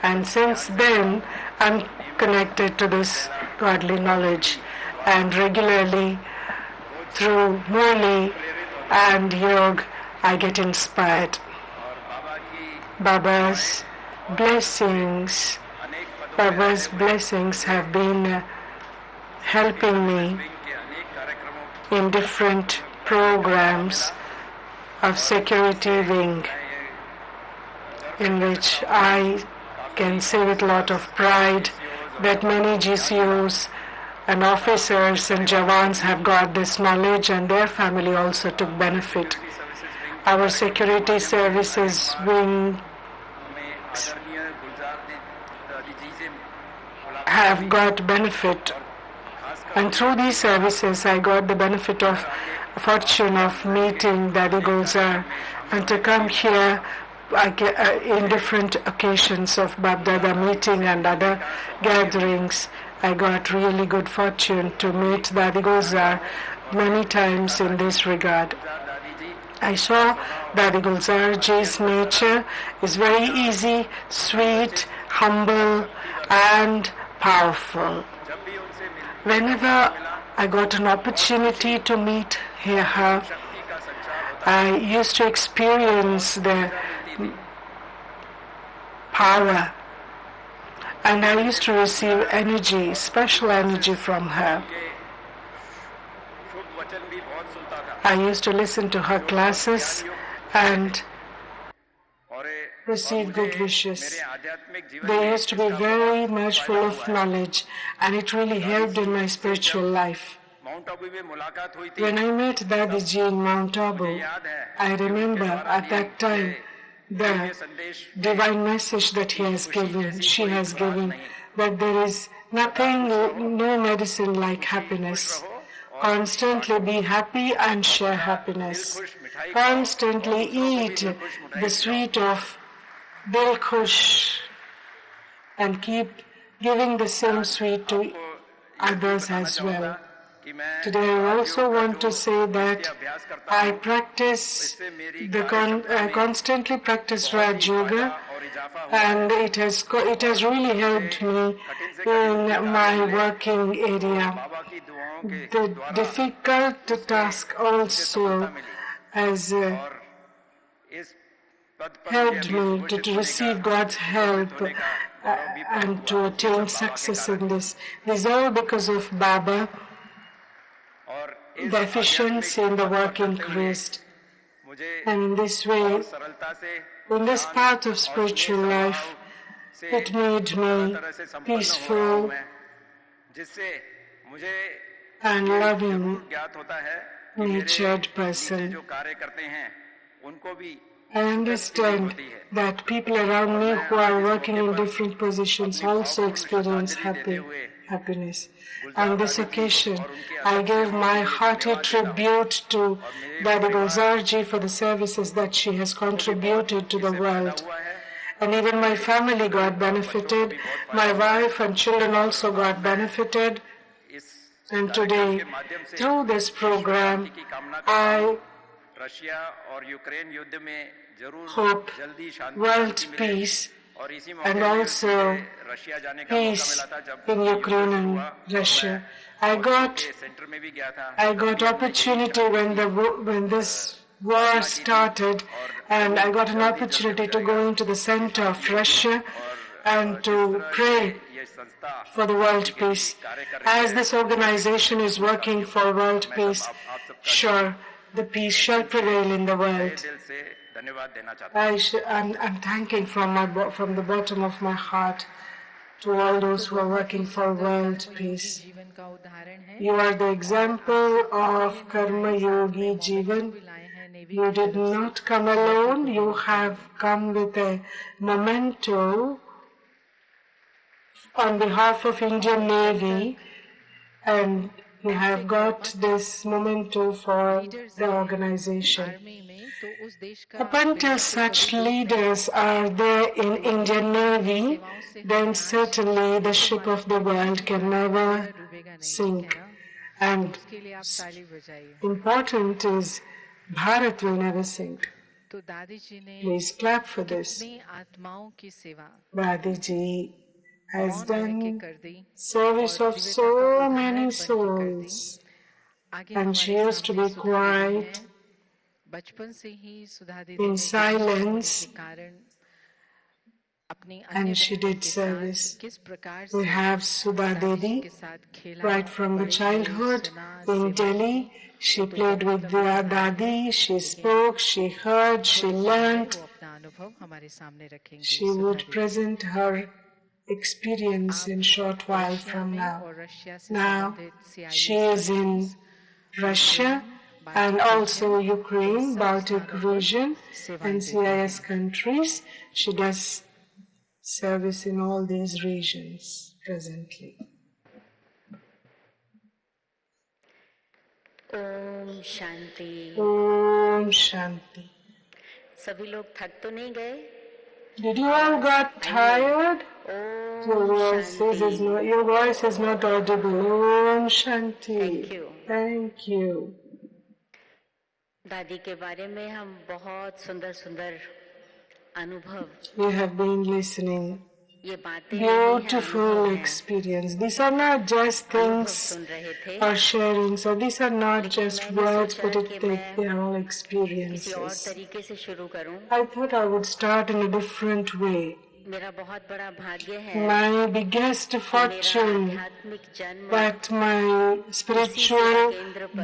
And since then, I'm connected to this godly knowledge, and regularly through Murli and Yog, I get inspired. Baba's blessings have been helping me in different programs of security wing, in which I can say with a lot of pride that many GCOs and officers and Jawans have got this knowledge, and their family also took benefit. Our security services wing have got benefit, and through these services I got the benefit of fortune of meeting Dadi Gulzar, and to come here in different occasions of Babdada meeting and other gatherings. I got really good fortune to meet Dadi Gulzar many times in this regard. I saw Dadi Gulzar ji's nature is very easy, sweet, humble, and powerful. Whenever I got an opportunity to meet her, I used to experience the power, and I used to receive energy, special energy from her. I used to listen to her classes and receive good wishes. They used to be very much full of knowledge, and it really helped in my spiritual life. When I met Dadiji in Mount Abu, I remember at that time the divine message that she has given, that there is nothing, no medicine like happiness. Constantly be happy and share happiness. Constantly eat the sweet of Dil Khush and keep giving the same sweet to others as well. Today I also want to say that I constantly practice Raj Yoga, and it has really helped me in my working area. The difficult task also has helped me to receive God's help and to attain success in this. This is all because of Baba. The efficiency in the work increased, and in this way, in this path of spiritual life, it made me peaceful and loving natured person. I understand that people around me who are working in different positions also experience happiness. On this occasion, I gave my hearty tribute to Dadi Gulzar ji for the services that she has contributed to the world. And even my family got benefited. My wife and children also got benefited. And today, through this program, I hope world peace and also peace in Ukraine and Russia. I got opportunity when this war started, and I got an opportunity to go into the center of Russia and to pray for the world peace. As this organization is working for world peace, sure, the peace shall prevail in the world. I'm thanking from the bottom of my heart to all those who are working for world peace. You are the example of Karma Yogi Jivan. You did not come alone. You have come with a memento on behalf of Indian Navy, and you have got this memento for the organization. Up until such leaders are there in Indian Navy, then certainly the ship of the world can never sink. And important is Bharat will never sink. Please clap for this. Dadiji has done service of so many souls, and she used to be quiet in silence and she did service. We have Sudha Dedi, right from the childhood in Delhi. She played with the Dadi, she spoke, she heard, she learned. She would present her experience in short while from now. Now she is in Russia and also Ukraine, Baltic region and CIS countries. She does service in all these regions presently. Om Shanti. Om Shanti. सभी लोग थक तो नहीं गए? Did you all got tired? Your voice is not audible. Om Shanti. Thank you. Thank you. दादी के बारे में हम बहुत सुंदर सुंदर अनुभव, We have been listening. ये बातें Beautiful experience. These are not just things सुन रहे थे। or sharing. So these are not just words, but they are all किसी और experiences. तरीके से शुरू करूं। I thought I would start in a different way. मेरा बहुत बड़ा भाग्य है My biggest fortune आध्यात्मिक जन्म that my spiritual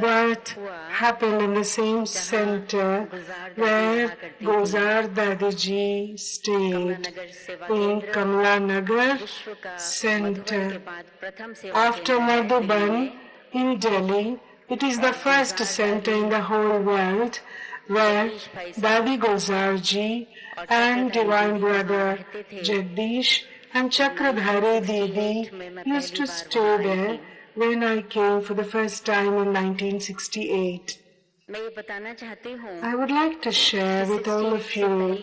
birth happened in the same center where Gulzar Dadiji stayed in Kamla Nagar Center. After Madhuban in Delhi, it is the first center in the whole world where Dadi Gulzar ji and Divine Brother Jagdish and Chakradhari Didi used to stay there when I came for the first time in 1968. मैं ये बताना चाहती हूँ I would like to share with all of you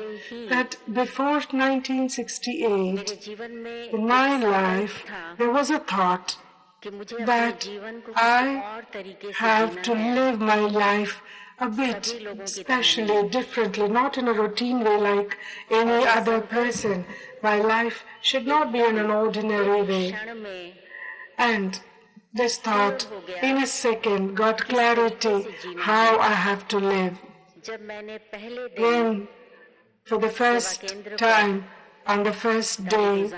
that before 1968, मेरे जीवन में in my life, there was a thought कि मुझे अपने that जीवन को I किसी और तरीके से have to जीना है। live my life a bit especially differently, not in a routine way like any other person. My life should not be in an ordinary way. क्षण में And this thought, in a second, got clarity how I have to live. जब मैंने पहले दिन When, for the first time, on the first day,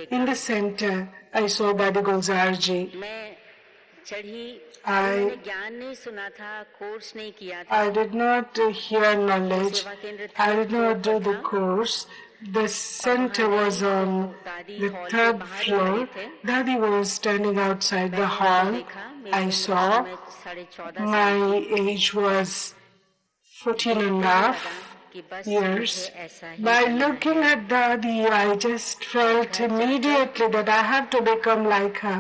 in the center, I saw Dadi Gulzar ji. मैं चढ़ी, I- मैंने ज्ञान नहीं सुना था, कोर्स नहीं किया था। I did not hear knowledge. सेवा केंद्र I did not do the था। course. The center was on the third floor. Daddy was standing outside the hall. I saw. My age was 14 and a half years. By looking at Dadi, I just felt immediately that I have to become like her.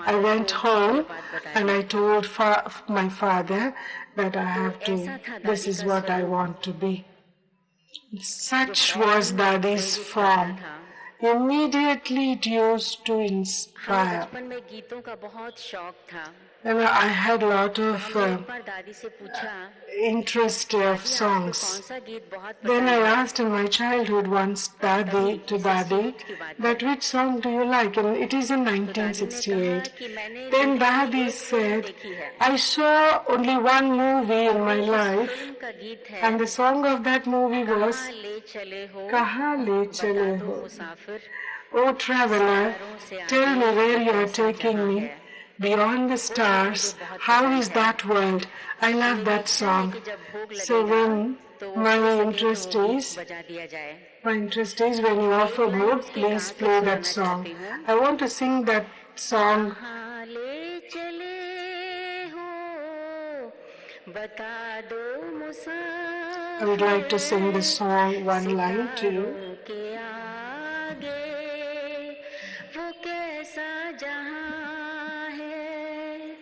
I went home and I told my father that I have to, this is what I want to be. Such was Dadi's form. Immediately it used to inspire. बचपन में गीतों का बहुत शौक था। And I had a lot of एक बार दादी से पूछा, interest of songs. कौन सा गीत बहुत Then I asked in my childhood once Dadi, that which song do you like? And it is in 1968. Then Dadi said, I saw only one movie in my life, का गीत है, and the song of that movie was ले चले हो, Kahan Le Chale Ho. Musafir, O traveler, tell me where you are taking me. Beyond the stars, how is that world? I love that song. So when my interest is when you offer mood, please play that song. I want to sing that song. कहाँ ले चले हो, बता दो मुसाफिर I would like to sing the song one line to you. के आगे वो कैसा जहां है,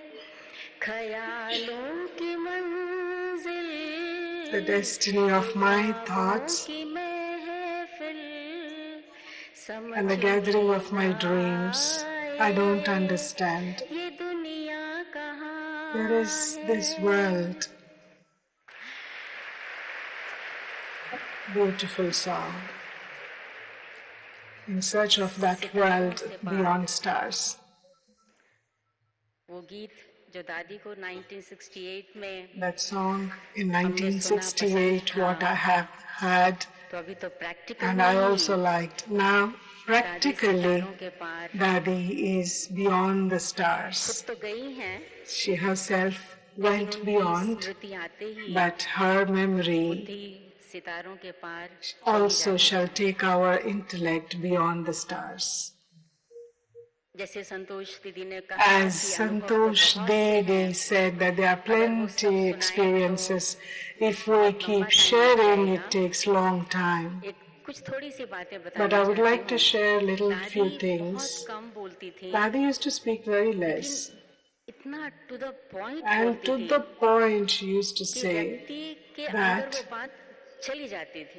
ख्यालों की मंजिल, The destiny of my thoughts की महफिल, and the gathering of my dreams. I don't understand. ये दुनिया कहाँ There is this world. Beautiful song. In search of that world beyond stars. वो गीत जो दादी को 1968 में That song in 1968, what I have heard And I also liked. Now, practically, Dadi is beyond the stars. She herself went beyond, but her memory also shall take our intellect beyond the stars. As Santosh Didi said that there are plenty experiences. If we keep sharing, it takes long time. But I would like to share little few things. Dadi used to speak very less. And to the point she used to say that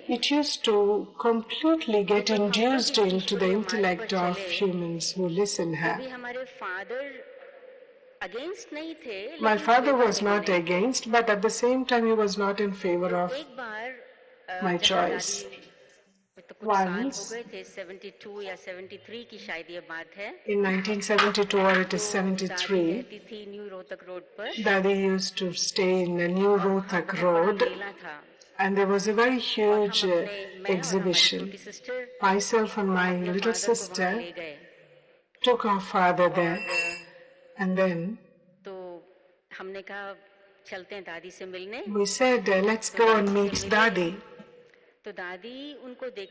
it used to completely get induced into the intellect of humans who listen her. My father was not against, but at the same time he was not in favor of my choice. Once, in 1972 or it is 73, Dadi used to stay in the New Rohtak Road, and there was a very huge exhibition. Myself and my little sister took our father there, and then we said, let's go and meet Dadi.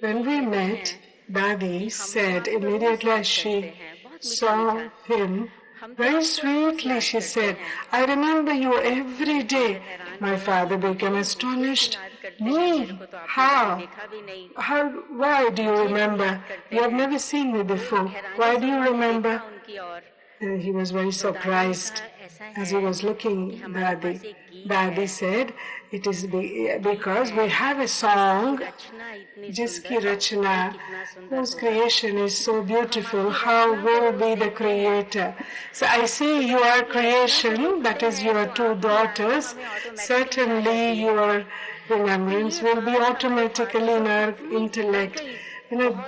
When we met, Dadi said immediately as she saw him, very sweetly she said, I remember you every day. My father became astonished. Me? How? Why do you remember? You have never seen me before. Why do you remember? And he was very surprised as he was looking at Dadi. Dadi said, it is because we have a song, Jiski Rachna, whose creation is so beautiful, how will be the creator? So I say you are creation, that is your two daughters, certainly your remembrance will be automatically in our intellect.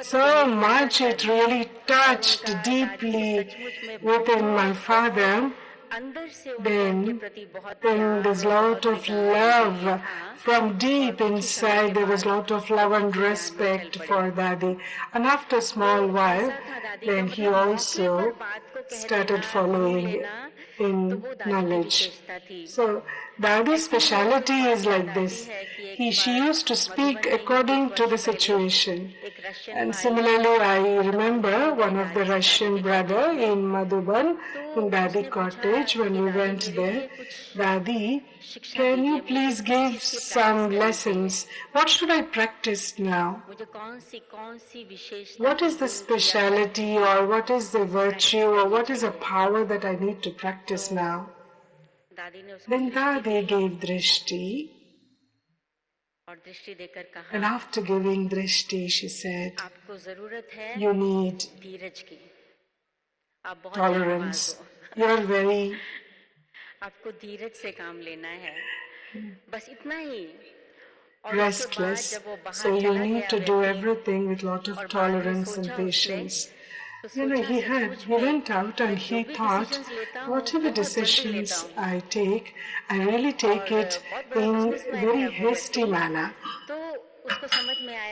So much it really touched deeply within my father. Then there's a lot of love from deep inside. There was a lot of love and respect for Dadi. And after a small while, then he also started following in knowledge. So Dadi's speciality is like this. She used to speak according to the situation. And similarly, I remember one of the Russian brother in Madhuban, in Dadi cottage, when we went there, Dadi, can you please give some lessons? What should I practice now? What is the speciality or what is the virtue or what is the power that I need to practice now? Then Dadi gave drishti, and after giving drishti, she said, you need tolerance. You are very restless, so you need to do everything with a lot of tolerance and patience. He went out and he thought, whatever decisions I take, I really take it in very hasty manner.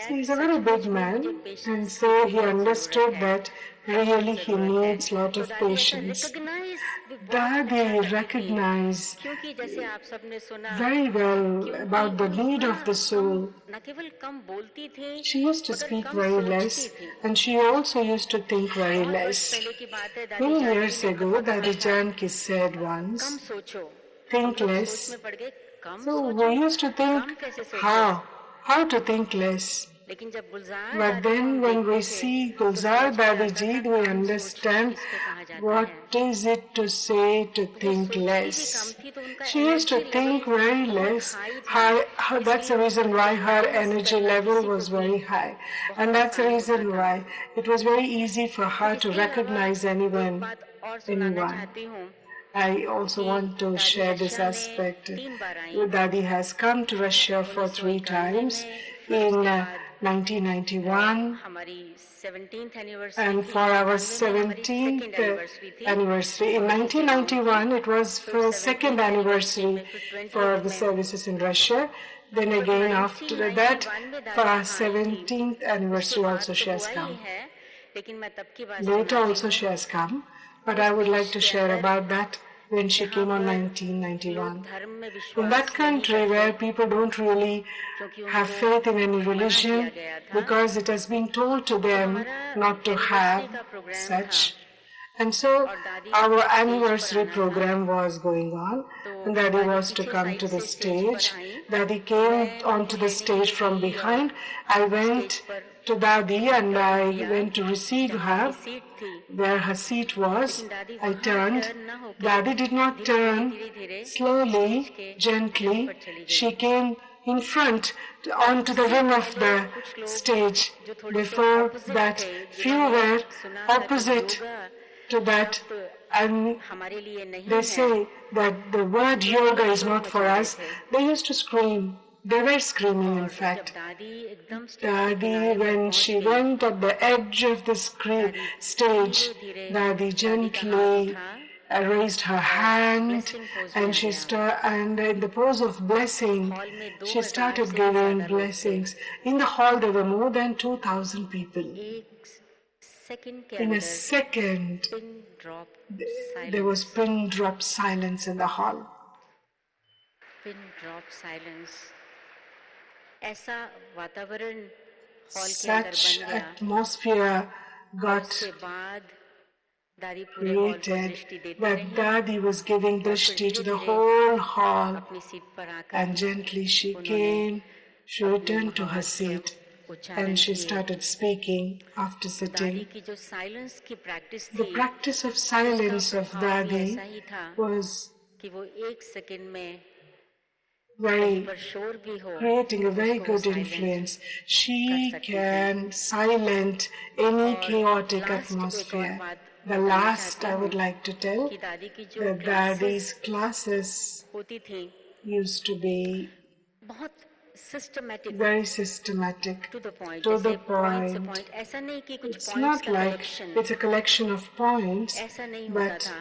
So he's a very big man, and so he understood that really he needs a lot of patience. Dadi recognized very well about the need of the soul. She used to speak very less, and she also used to think very less. Many years ago, Dadi Janki said once, think less. So we used to think, how to think less. But then when we see Gulzar Dadi Ji, we understand what is it to say to think less. She used to think very less. That's the reason why her energy level was very high. And that's the reason why it was very easy for her to recognize anyone. I also want to share this aspect. Dadi has come to Russia for 3 times. In 1991, and for our 17th anniversary. In 1991, it was for second anniversary for the services in Russia. Then again, after that, for our 17th anniversary also she has come. Later also she has come, but I would like to share about that when she came on 1991. In that country where people don't really have faith in any religion because it has been told to them not to have such. And so our anniversary program was going on, and Dadi was to come to the stage. Dadi came onto the stage from behind. I went to Dadi and I went to receive her where her seat was. I turned. Dadi did not turn. Slowly, gently, she came in front onto the rim of the stage. Before that, few were opposite to that, and they say that the word yoga is not for us. They used to scream. They were screaming, in fact. Dadi, when she went at the edge of the stage, Dadi gently raised her hand, and and in the pose of blessing, she started giving blessings. In the hall, there were more than 2,000 people. In a second, there was pin drop silence in the hall. Pin drop silence. Such atmosphere got created that Dadi was giving drishti to the whole hall, and gently she came, she returned to her seat, and she started speaking after sitting. The practice of silence of Dadi was creating a very good influence. She can silence any chaotic atmosphere. The last I would like to tell, that Dadi's classes used to be very systematic, to the point. It's not like it's a collection of points, but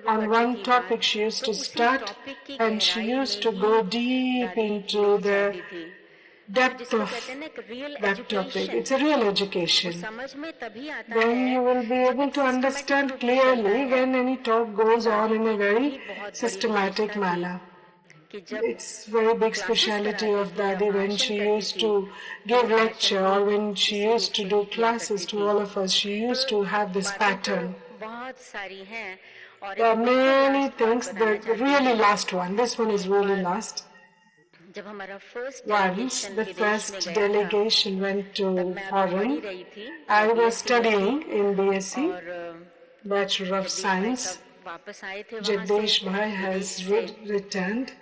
on one topic she used to start, and she used to go deep into the depth of that topic. It's a real education. Then you will be able to understand clearly when any talk goes on in a very systematic manner. It's very big speciality of Dadi when she used to give lecture or when she used to do classes to all of us. She used to have this pattern. There are many things. The really last one. This one is really last. Once the first delegation went to foreign, I was studying in BSc, Bachelor of Science. Jagdish Bhai has returned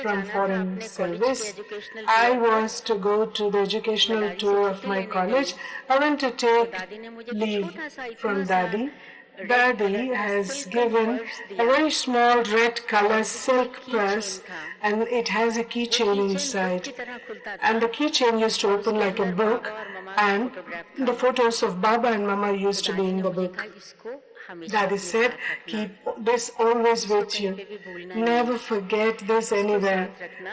from foreign service. I was to go to the educational tour of my college. I went to take leave from Dadi. Dadi has given a very small red color silk purse, and it has a keychain inside. And the keychain used to open like a book, and the photos of Baba and Mama used to be in the book. Dadi said, keep this always with you. Never forget this anywhere.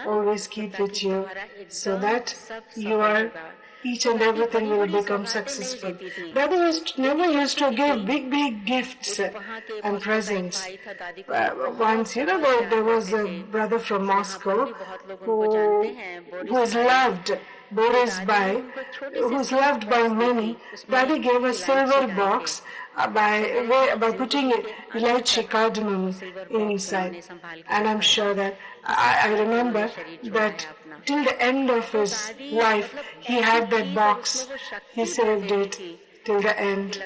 Always keep with you so that each and everything will become successful. Dadi never used to give big gifts and presents. Once, there was a brother from Moscow who is loved, Boris Bhai, who's loved by many. Dadi gave a silver box by putting elaichi cardamom inside. And I'm sure that I remember that till the end of his life, he had that box. He saved it till the end.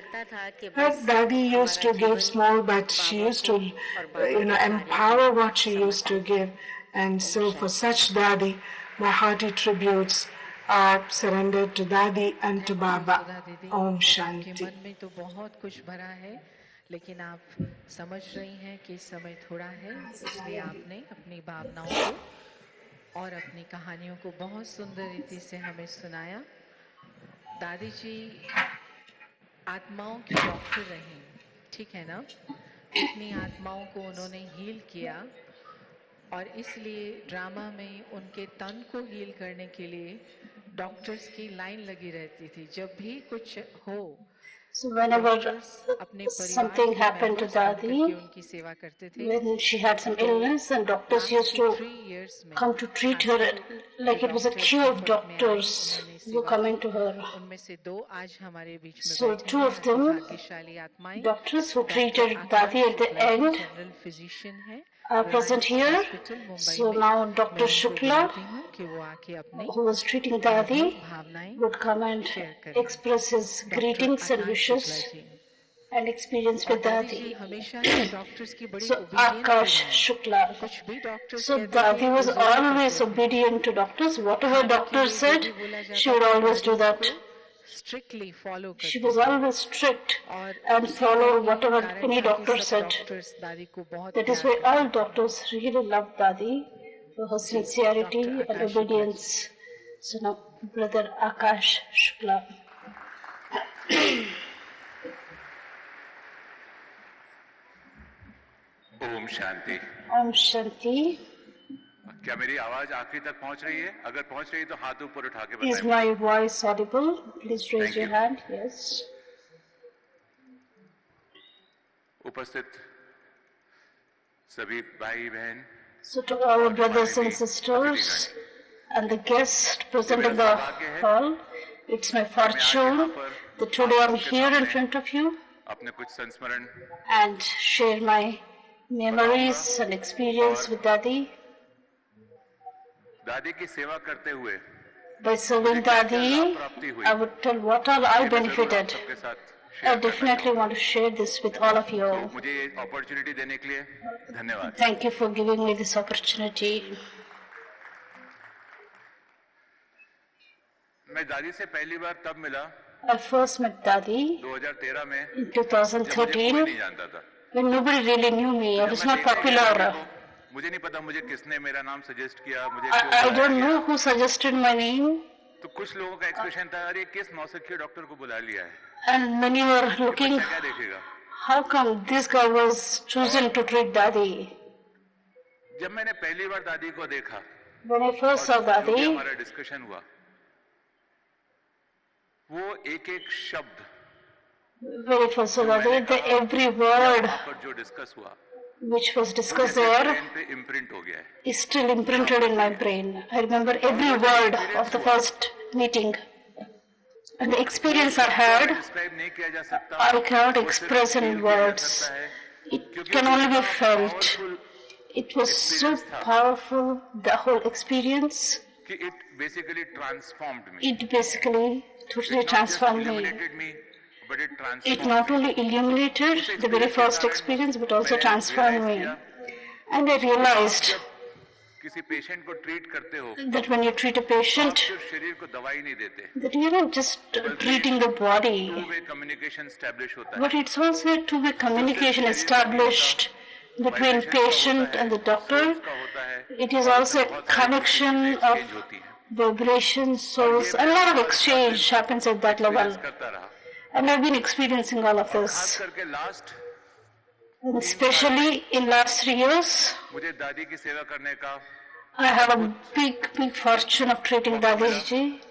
Her Dadi used to give small, but she used to, empower what she used to give. And so for such Dadi, my hearty tributes are surrendered to Dadi and to Baba. Om Shanti. मन में तो बहुत कुछ भरा है, लेकिन आप समझ रही हैं कि समय थोड़ा है, इसलिए आपने अपनी भावनाओं को और अपनी कहानियों को बहुत सुंदर रीति से हमें सुनाया। दादी जी आत्माओं की डॉक्टर रहीं, ठीक है ना? इतनी आत्माओं को उन्होंने हील किया और इसलिए ड्रामा में उनके तन को हील करने के लिए डॉक्टर्स की लाइन लगी रहती थी। जब भी कुछ हो, So whenever अपने परिवार something के happened to मेंबर्स बन करके Dadi, उनकी सेवा करते थे। when she had some illness, and doctors used to come to treat her like it was a queue of doctors who were coming to her. उनमें से 2 आज हमारे बीच में So बैठे 2 हैं, of them, भाग्यशाली आत्माएं, doctors who doctor treated Dadi Akash at the Shukla ji end, general physician है are present here. Hospital Mumbai So में। now मैं Dr. उनको Shukla, बुलाती हूँ कि वो आके अपनी who was treating Dadi, would come and express his greetings and wishes and experience with Dadi. So Akash Shukla. So Dadi was always obedient to doctors. Whatever doctors said, she would always do that. She was always strict and follow whatever any doctor said. That is why all doctors really loved Dadi for her sincerity and obedience. So now, Brother Akash Shukla. Om Shanti. Om Shanti. क्या मेरी आवाज आखिरी तक पहुंच रही है? अगर पहुंच रही है तो हाथ ऊपर उठा के बताएं। Is my voice audible? Please raise your hand. Yes. उपस्थित सभी भाई बहन, So to our brothers and sisters and the guests present in the hall, it's my fortune that today I'm here in front of you अपने कुछ संस्मरण and share my memories and experience with Dadi. दादी की सेवा करते हुए by serving Dadi, I would tell what all I benefited. I definitely want to share this with all of you. मुझे ये अपॉर्चुनिटी देने के लिए धन्यवाद। Thank you for giving me this opportunity. मैं दादी से पहली बार तब मिला I first met Dadi 2013 में in 2013 नहीं जानता था। when nobody really knew me. I was not popular. मुझे नहीं पता मुझे किसने मेरा नाम सजेस्ट किया, मुझे I don't know who suggested my name. तो कुछ लोगों का एक्सप्रेशन था, अरे किस नौसिखिए डॉक्टर को बुला लिया है। And many were looking, how come this guy was chosen to treat Dadi? जब मैंने पहली बार दादी को देखा, when I first saw Dadi, हमारा डिस्कशन हुआ, वो एक-एक शब्द, very first saw Dadi, the every word जो डिस्कस हुआ, which was discussed there is still imprinted in my brain. I remember every word of the first meeting. And the experience I had, I cannot express in words. It can only be felt. It was so powerful, the whole experience. It basically transformed me. It basically totally transformed me. But it not only illuminated the very first experience, but also transformed me. And I realized that when you treat a patient, that you're not just treating the body, but it's also a two-way communication established between patient and the doctor. It is also a connection of vibrations, souls, a lot of exchange happens at that level. And I've been experiencing all of this. And especially in last 3 years, I have a big fortune of treating Dadi ji.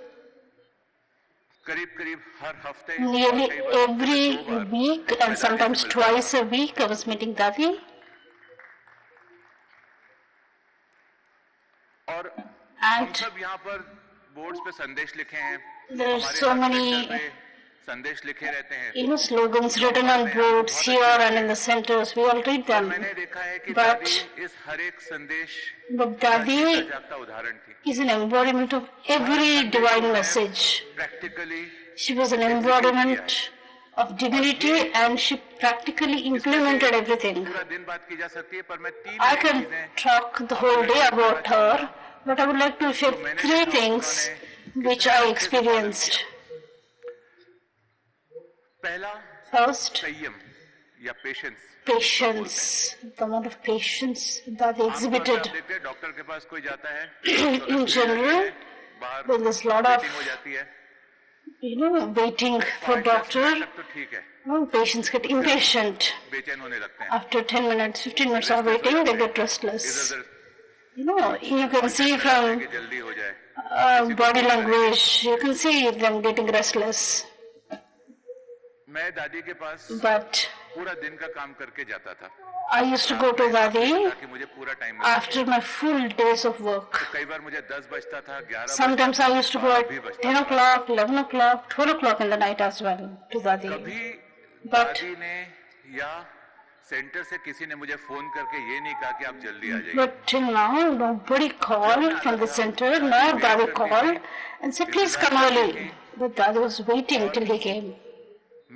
Nearly every week and sometimes twice a week I was meeting Dadi. And there are so many slogans written on boards here and in the centers. We all read them. But Dadi is an embodiment of every divine message. She was an embodiment of divinity and she practically implemented everything. I can talk the whole day about her, but I would like to share 3 things which I experienced. First, या patience, the amount of patience that they exhibited. देखते हैं doctor के पास कोई जाता है, In general, when there's a lot of, हो जाती है, waiting for doctor, तो ठीक है, patients get impatient. बेचैन होने लगते हैं, After 10 minutes, 15 minutes of waiting, they get restless. You can see from जल्दी हो जाए. body language, you can see them getting restless. मैं दादी के पास But पूरा दिन का काम करके जाता था. I used to go to Dadi ताकि मुझे पूरा time after my full days of work. कई बार मुझे 10 बजता था, 11 Sometimes I used to go at 10 o'clock, 11 o'clock, 12 o'clock in the night as well to Dadi. कभी But दादी ने या सेंटर से किसी ने मुझे फोन करके ये नहीं कहा कि आप जल्दी आ जाइए. But till now, nobody called from the center, nor Dadi called and said, please come early. But Dadi was waiting till he came.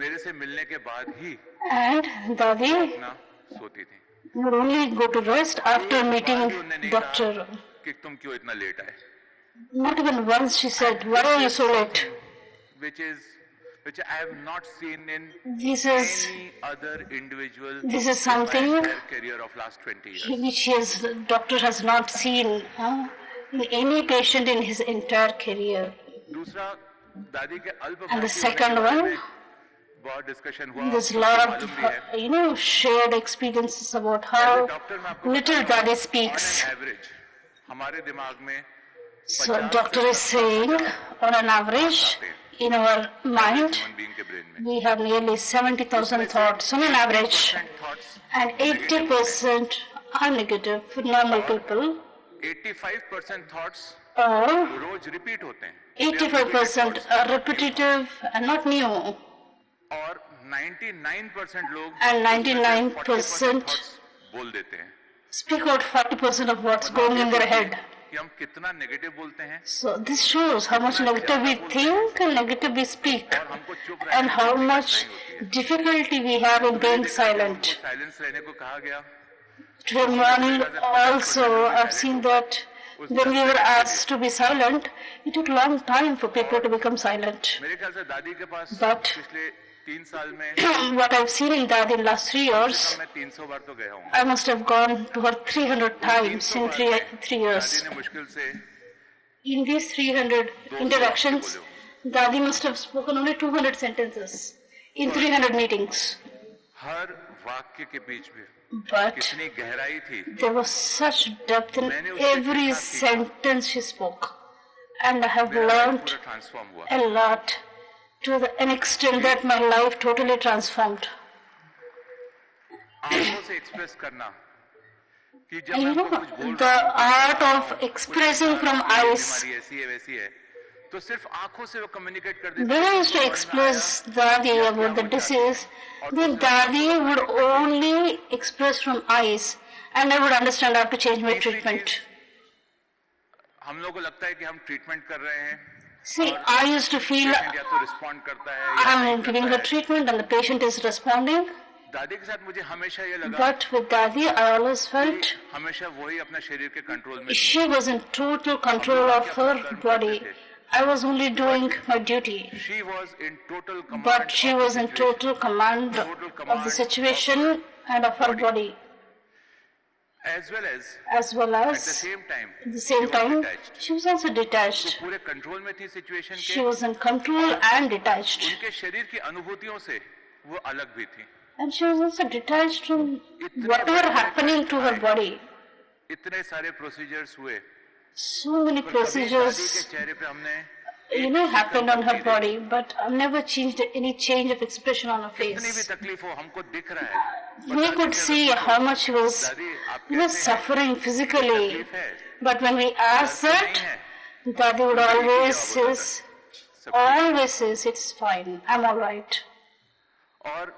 मेरे से मिलने के बाद ही And Dadi अपना सोती थी. would only go to rest after meeting doctor. कि तुम क्यों इतना लेट आए? Not even once she said, why are you so late? Which I have not seen in This is any other individual something in my career of last 20 years. which doctor has not seen in any patient in his entire career. दूसरा, दादी के And the second one, बहुत discussion हुआ. there's a lot of shared experiences about how little Dadi speaks. हमारे दिमाग में So doctor is saying, on an average, in our mind, we have nearly 70,000 thoughts on an average, and 80% are negative for normal people, 85% thoughts or रोज repeat होते हैं, 85% are repetitive and not new, और 99% लोग and 99% बोल देते हैं. speak out 40% of what's going in their head. कि हम कितना नेगेटिव बोलते हैं. So this shows how much negative we think and negative we speak, and how much difficulty we have in being silent. Silence रहने को कहा गया. Today morning also I've seen that when we were asked to be silent, it took a long time for people to become silent. मेरे ख्याल से दादी के पास But पिछले 3 साल में what I've seen in Dadi in the last 3 years, मैं 300 बार तो गया हूँ. I must have gone to her 300 times in three years. दादी ने मुश्किल से In these 300 interactions, Dadi must have spoken only 200 sentences in 300 meetings. हर वाक्य के बीच में But कितनी गहराई थी. there was such depth in every sentence she spoke. And I have learned पूरा ट्रांसफॉर्म हुआ. a lot to an extent that my life totally transformed. आंखों से एक्सप्रेस करना कि जब And मैं you आपको know, कुछ बोल the रहा हूँ, art of expressing from eyes. बीमारी ऐसी है वैसी है, तो सिर्फ आंखों से वो कम्युनिकेट कर देते. When I used to express Dadi about the disease, then Dadi would only express from eyes, and I would understand I have to change my treatment. हम लोगों को लगता है कि हम ट्रीटमेंट कर रहे हैं. See, I used to feel या तो रिस्पॉन्ड करता है. I'm giving the treatment and the patient is responding. दादी के साथ मुझे हमेशा ये लगा. But with Dadi, I always felt हमेशा वही अपने शरीर के कंट्रोल में. she was in total control of her body. I was only doing my duty. She was in total command. But she was in total command of the situation and of her body. As well as At the same time, she was also detached. पूरे control में थी situation के. She was in control and detached. उनके शरीर की अनुभूतियों से वो अलग भी थी. And she was also detached from whatever happening to her body. इतने सारे प्रोसीजर्स हुए. So many procedures, के चेहरे पे हमने happened on her body, but I've never changed any change of expression on her कितनी भी face. तकलीफ हो हमको दिख रहा है. We could see how much she was suffering physically. But when we asked that, Dadi would always says, it's fine, I'm alright. और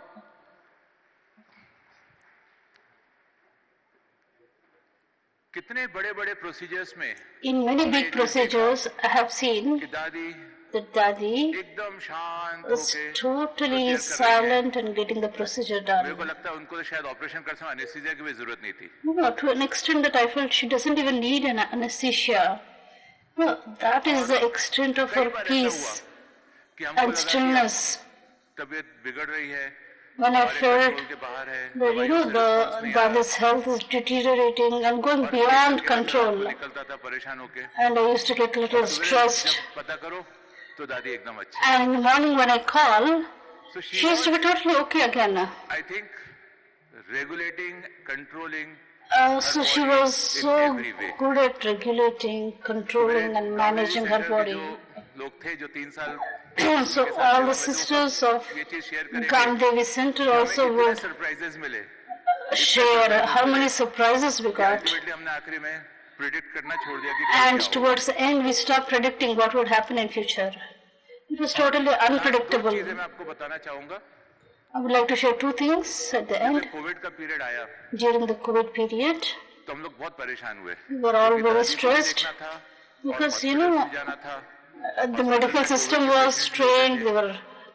कितने बड़े-बड़े प्रोसीजर्स में In many big procedures, I have seen कि दादी that Dadi एकदम शांत was होके totally silent and getting the procedure मेरे done. को लगता है उनको तो शायद ऑपरेशन कर समय एनेस्थीसिया की भी जरूरत नहीं थी. To an extent that I felt she doesn't even need an anesthesia. No, that is the extent of her peace कि हमको and लगा कि stillness. तबीयत बिगड़ रही है, when I felt that, Dada's health is deteriorating and going beyond control, and I used to get a little stressed. And in the morning when I call, she used to be totally okay again. I think regulating, controlling. So she was so good at regulating, controlling and managing her body. So all the sisters of Gandhi Center also would share how many surprises we got. And towards the end we stopped predicting what would happen in future. It was totally unpredictable. I would like to share two things at the end. During the COVID period, we were all very stressed because, the medical system was strained.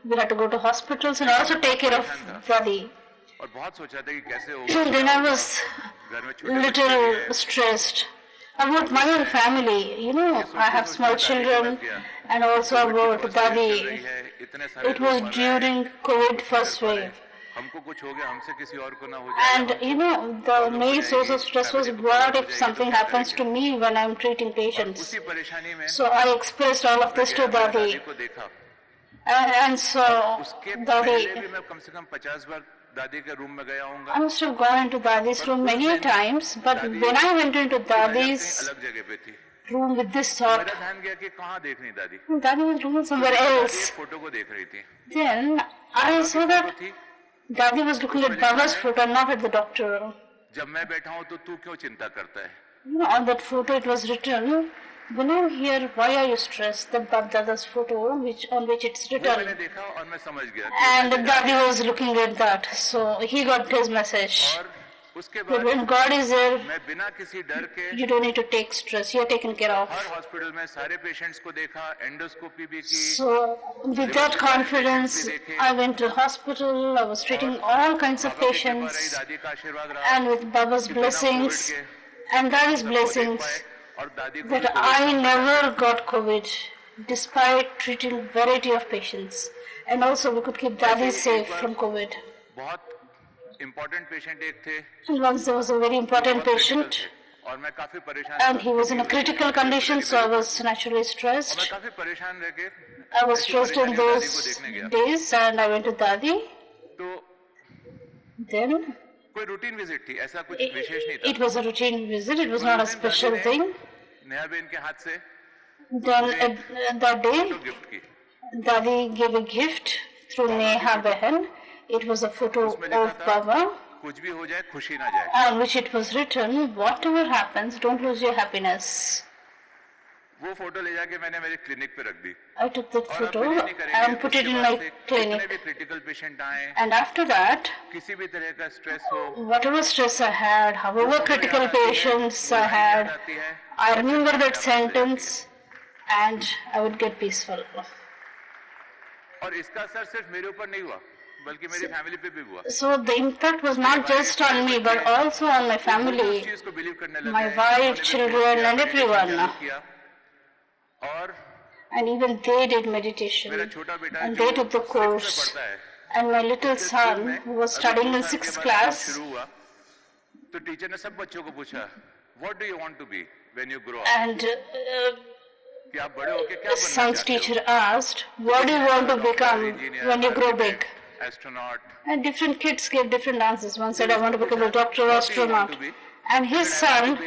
We had to go to hospitals and also take care of Dadi. Then I was little stressed about my own family. I have small children and also about Dadi. It was during COVID first wave. And the main source of stress was what if something happens to me when I'm treating patients. So I expressed all of this to Dadi. And so Dadi, I must have gone into Dadi's room many times, but when I went into Dadi's room with this thought, Dadi was looking somewhere else. Then I saw that Dadi was looking at Baba's photo, not at the doctor. On that photo it was written, when I'm here, why are you stressed? The Dada's photo on which it's written. And Dadi was looking at that, so he got his message. That when God is there, you don't need to take stress, you are taken care of. So with that confidence, I went to hospital, I was treating all kinds of patients, and with Baba's blessings and Dadi's blessings, that I never got COVID, despite treating variety of patients. And also we could keep Dadi safe from COVID. Once there was a very important patient, and he was in a critical condition, so I was naturally stressed. I was stressed in those days, and I went to Dadi. Then it was a routine visit, it was not a special thing. Then that day, Dadi gave a gift through Neha Behan. It was a photo of Baba, on which it was written, whatever happens, don't lose your happiness. I took that photo and put it in my clinic. And after that, whatever stress I had, however critical patients I had, I remember that sentence and I would get peaceful. So the impact was not just on me, but also on my family, my wife, children, and everyone. And even they did meditation, and they took the course. And my little son, who was studying in 6th class, and son's teacher asked, what do you want to become when you grow big? And different kids gave different answers. One said, I want to become a doctor or astronaut. And his son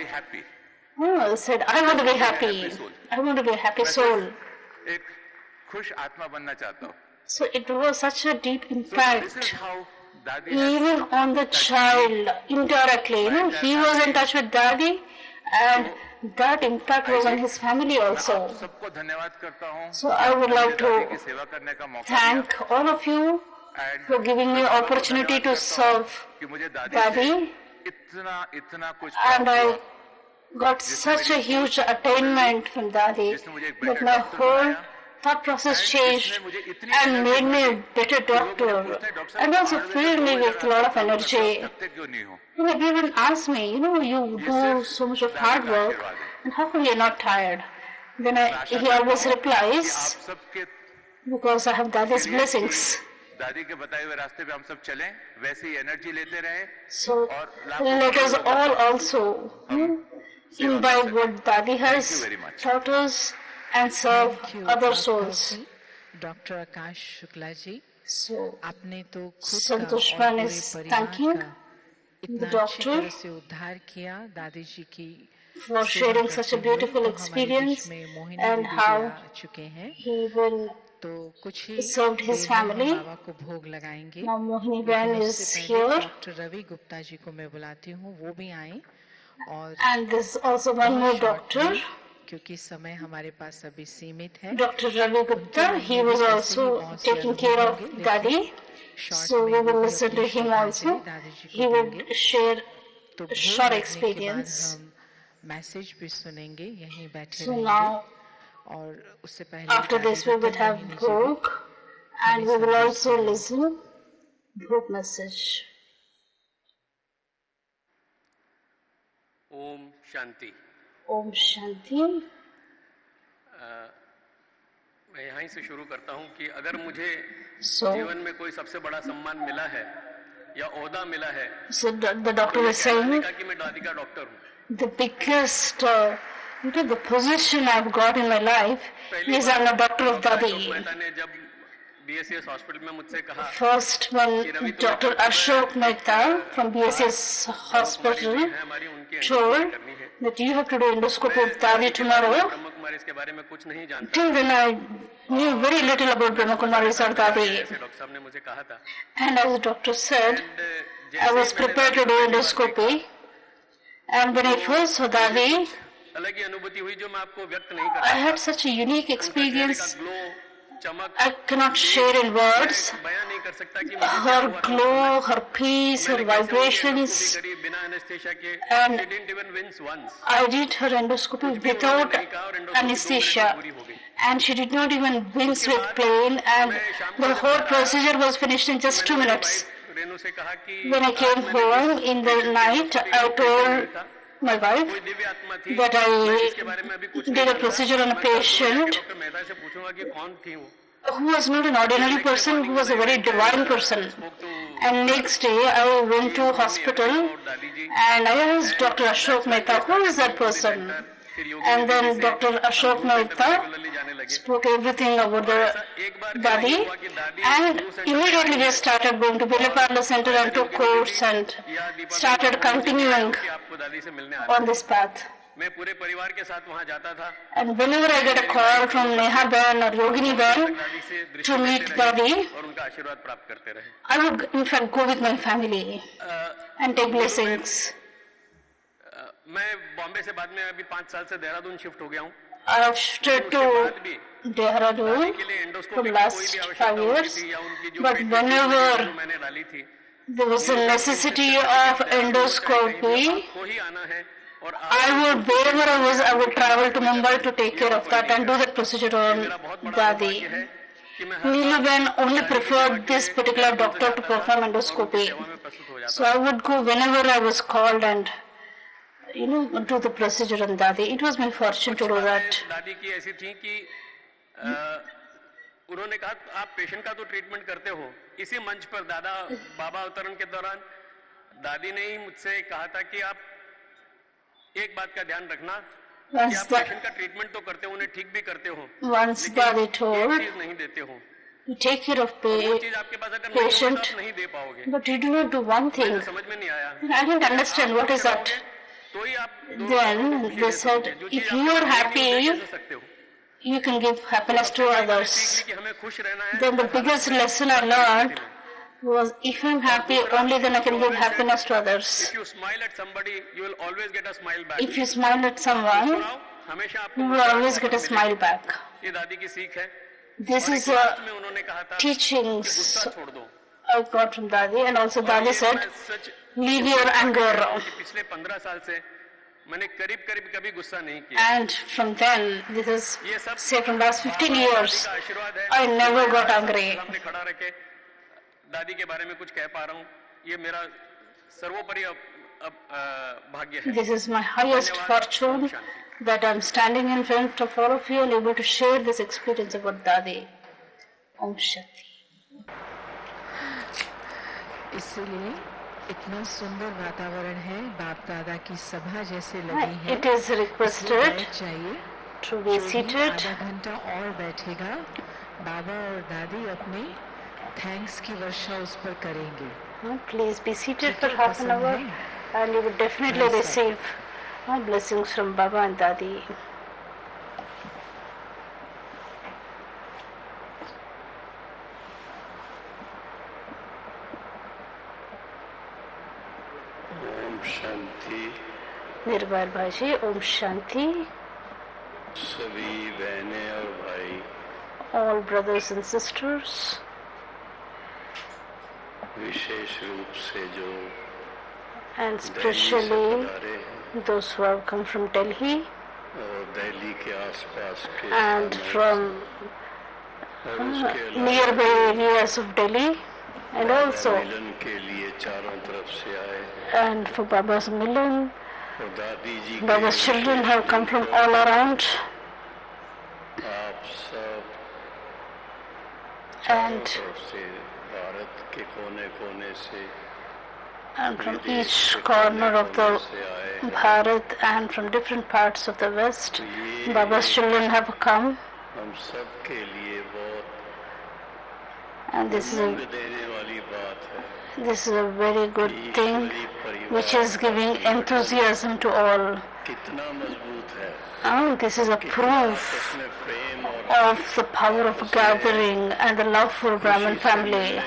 said, I want to be happy. I want to be a happy soul. So it was such a deep impact, even on the child, indirectly. He was in touch with Dadi, and that impact was on his family also. So I would like to thank all of you for giving me opportunity to serve Dadi, and I got such a huge attainment from Dadi that my whole thought process changed and made me a better doctor, and also filled me with a lot of energy. And everyone asked me, you do so much of hard work, and how come you're not tired? Then he always replies, because I have Dadi's blessings. दादी के बताए हुए रास्ते पे हम सब चलें, वैसे ही एनर्जी लेते रहें। So let us all also imbibe what Dadi has taught us and serve other souls. Doctor Akash Shukla ji, So आपने तो खुद का Santoshman और is पूरे thanking परिवार का the इतना अच्छी doctor तरह से उद्धार किया। दादी जी की for sharing such a beautiful experience and how चुके हैं, he will तो कुछ ही served his देर में हम family. बाबा को भोग लगाएंगे। Now Mohini लेकिन Ben उससे is पहले here, डॉक्टर रवि गुप्ता जी को मैं बुलाती हूँ, वो भी आए। और and there's also one more doctor, क्योंकि समय हमारे पास अभी सीमित है। Dr. Ravi Gupta. He was also taking care of Dadi, so we will listen to him also. He will share a short experience. Message भी सुनेंगे, यहीं बैठे So रहेंगे। now, और उससे पहले after this we will have Bhog, and we will also listen Bhog message. Om Shanti. Om Shanti. मैं यहीं से शुरू करता हूं कि अगर मुझे जीवन में कोई सबसे बड़ा सम्मान मिला है या ओहदा मिला है, So the doctor was saying, कि मैं दादी का डॉक्टर हूं। the biggest, the position I've got in my life is I'm a doctor of Dadi. ने जब BSS हॉस्पिटल में मुझसे कहा, First, when Dr. Ashok Mehta from BSS hospital told that you have to do endoscopy of Dadi tomorrow, इसके बारे में कुछ नहीं जानता। till then I knew very little about Brahma Kumaris or Dadi. Doctor साहब ने मुझे कहा था। And as the doctor said, I was prepared to do endoscopy. And when I first saw Dadi, अलग ही अनुभूति हुई जो मैं आपको व्यक्त नहीं कर I had such a unique experience I cannot share in words. Her glow, her peace, her vibrations. And I did her endoscopy without anesthesia. And she did not even wince with pain. And the whole procedure was finished in just 2 minutes. When I came home in the night, I told my wife that I did a procedure on a patient who was not an ordinary person, who was a very divine person. And next day I went to hospital and I asked Dr. Ashok Mehta, who is that person? And then Dr. Ashok Mehta spoke everything about the Dadi, and immediately we started going to Bilipanda Center and took course and started continuing on this path. And whenever I get a call from Neha Ben or Yogini Ben to meet Dadi, I would in fact go with my family and take blessings. मैं बॉम्बे से बाद में अभी 5 साल से Dehradun shift हो गया हूँ। I have shifted to Dehradun for the last 5 years, but whenever there was a necessity of endoscopy, I would, wherever I would travel to Mumbai to take care of that and do that procedure on Dadi. Neela Ben only preferred this particular doctor to perform endoscopy. So I would go whenever I was called and do the procedure on Dadi. It was my fortune to do that. दादी की ऐसी थी कि उन्होंने कहा आप patient का तो ट्रीटमेंट करते हो। इसी मंच पर बाबा अवतरण के दौरान दादी ने ही मुझसे कहा था कि आप एक बात का ध्यान रखना कि आप पेशेंट का ट्रीटमेंट तो करते हो, उन्हें ठीक भी करते हो, Dadi told, चीज नहीं देते हो। You take care of patient, but you do not do one thing. समझ में नहीं आया। I didn't understand what is that. Then they said, if you are happy, you can give happiness to others. Then the biggest lesson I learned was, if I'm happy, only then I can give happiness to others. If you smile at somebody, you will always get a smile back. If you smile at someone, you will always get a smile back. This is teachings I got from Dadi, and also Dadi said, leave your anger. And from then, this is say from last 15 years, I never got angry. This is my highest fortune that I'm standing in front of all of you and able to share this experience about Dadi. Om Shanti. इसलिए इतना सुंदर वातावरण है, बाप दादा की सभा जैसे लगी है। It is requested to be seated. आधा घंटा और बैठेगा, बाबा और दादी अपने थैंक्स की वर्षा उस पर करेंगे। Please be seated for half an hour and you will definitely receive blessings from Baba and Dadi. शांति। निर्भय भाजी, ओम शांति। सभी बहनें और भाई, all brothers and sisters, विशेष रूप से जो and especially those who have come from Delhi और दिल्ली के आसपास के and from nearby areas of Delhi, and also मिलन के लिए चारों तरफ से आए, and for Baba's Milan. और दादी जी Baba's children have come from all around, आप सब and चारों तरफ से भारत के कोने कोने से and from each corner of the Bharat and from different parts of the West, Baba's children have come, हम सब के लिए बहुत and this is देने वाली बात है। a very good thing which is giving enthusiasm to all. कितना मजबूत है, This is a proof उसमें प्रेम और of the power of gathering and the love for Brahmin family,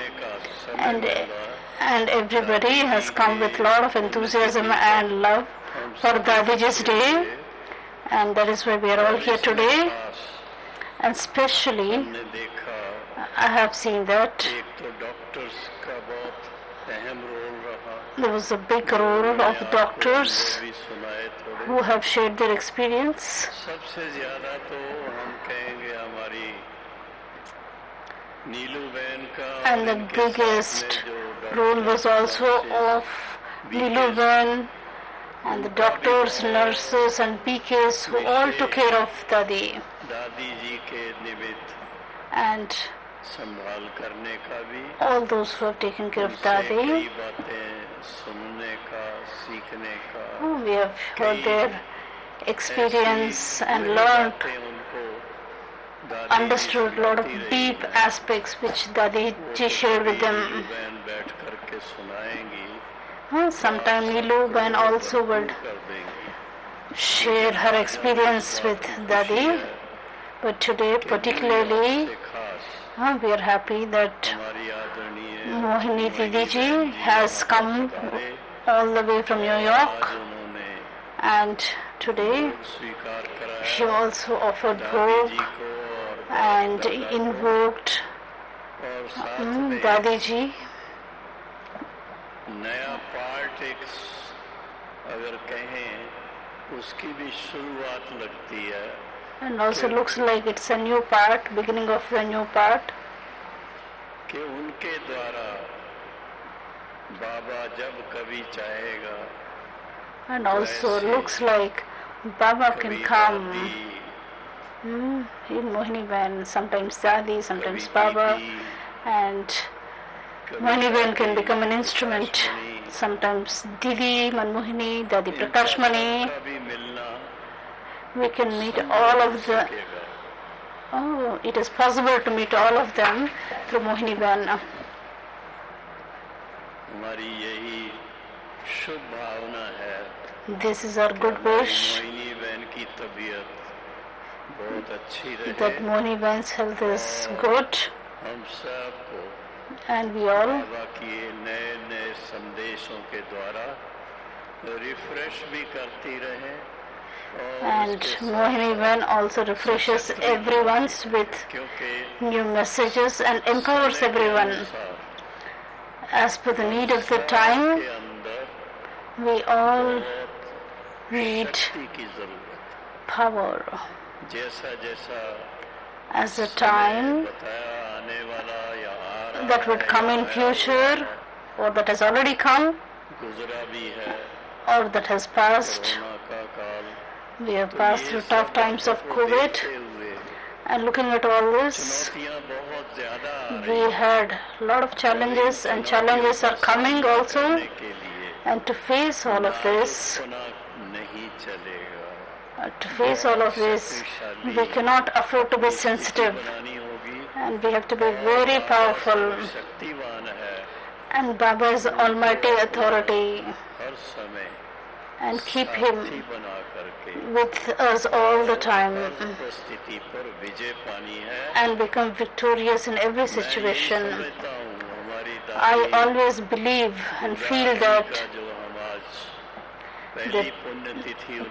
and everybody has come with lot of enthusiasm and love for Dadiji's day, and that is why we are all here today. And especially हमने देखा I have seen that एक तो doctors का बहुत अहम role रहा, there was a big role of doctors भी सुनाए थोड़े। who have shared their experience, सबसे ज्यादा तो हम कहेंगे हमारी नीलू बहन का, and the biggest role was also of Neelu Ban and the doctors, nurses and PKs who all took care of Dadi दादी जी के निमित्त and संभाल करने का भी, all those who have taken care of उनसे कई Dadi. बातें सुनने का, सीखने का, We have heard their experience and learned, बातें उनको दादी understood a lot of deep aspects which Dadi ji shared with them. बहन बैठ करके सुनाएंगी, Sometime Neelu Ban also would कर देंगी। share her experience with Dadi, but today particularly से खास we are happy that हमारी आदरणीय Mohini Didi ji has come all the way from New York, आज उन्होंने and today स्वीकार करा she also offered दादी जी bhog को और and invoked और साथ में Dadi ji. नया पार्ट एक अगर कहें उसकी भी शुरुआत लगती है, And also looks like it's a new part, beginning of a new part. कि उनके द्वारा बाबा जब कभी चाहेगा, And also looks like Baba can come in Mohini Ban, sometimes Dadi, sometimes Baba, and Mohini Ban can become an instrument. Sometimes Didi, Manmohini, Dadi Prakashmani. कभी मिलना We can meet all of the. Oh, it is possible to meet all of them through Mohini Ban. हमारी यही शुभ भावना है। This is our good wish Mohini बहन की तबीयत बहुत अच्छी रहे, that Mohini Ban's health is good, हम सबको and we all बाबा की नए नए संदेशों के द्वारा रिफ्रेश भी करती रहे, और and Mohini Ban also refreshes everyone with क्योंकि new messages and empowers everyone. As per the need of the time, के अंदर we all need शक्ति की जरूरत, power. जैसा जैसा As the time बताया आने वाला या आ रहा that would come in future, or that has already come, गुजरा भी है, or that has passed, corona का काल, we have passed through tough times of COVID, देखते हुए and looking at all this, चुनौतियां बहुत We had a lot of challenges, and challenges are coming also. And to face all of this, we cannot afford to be sensitive, and we have to be very powerful. And Baba is almighty authority, and keep him with us all the time and become victorious in every situation. I always believe and feel that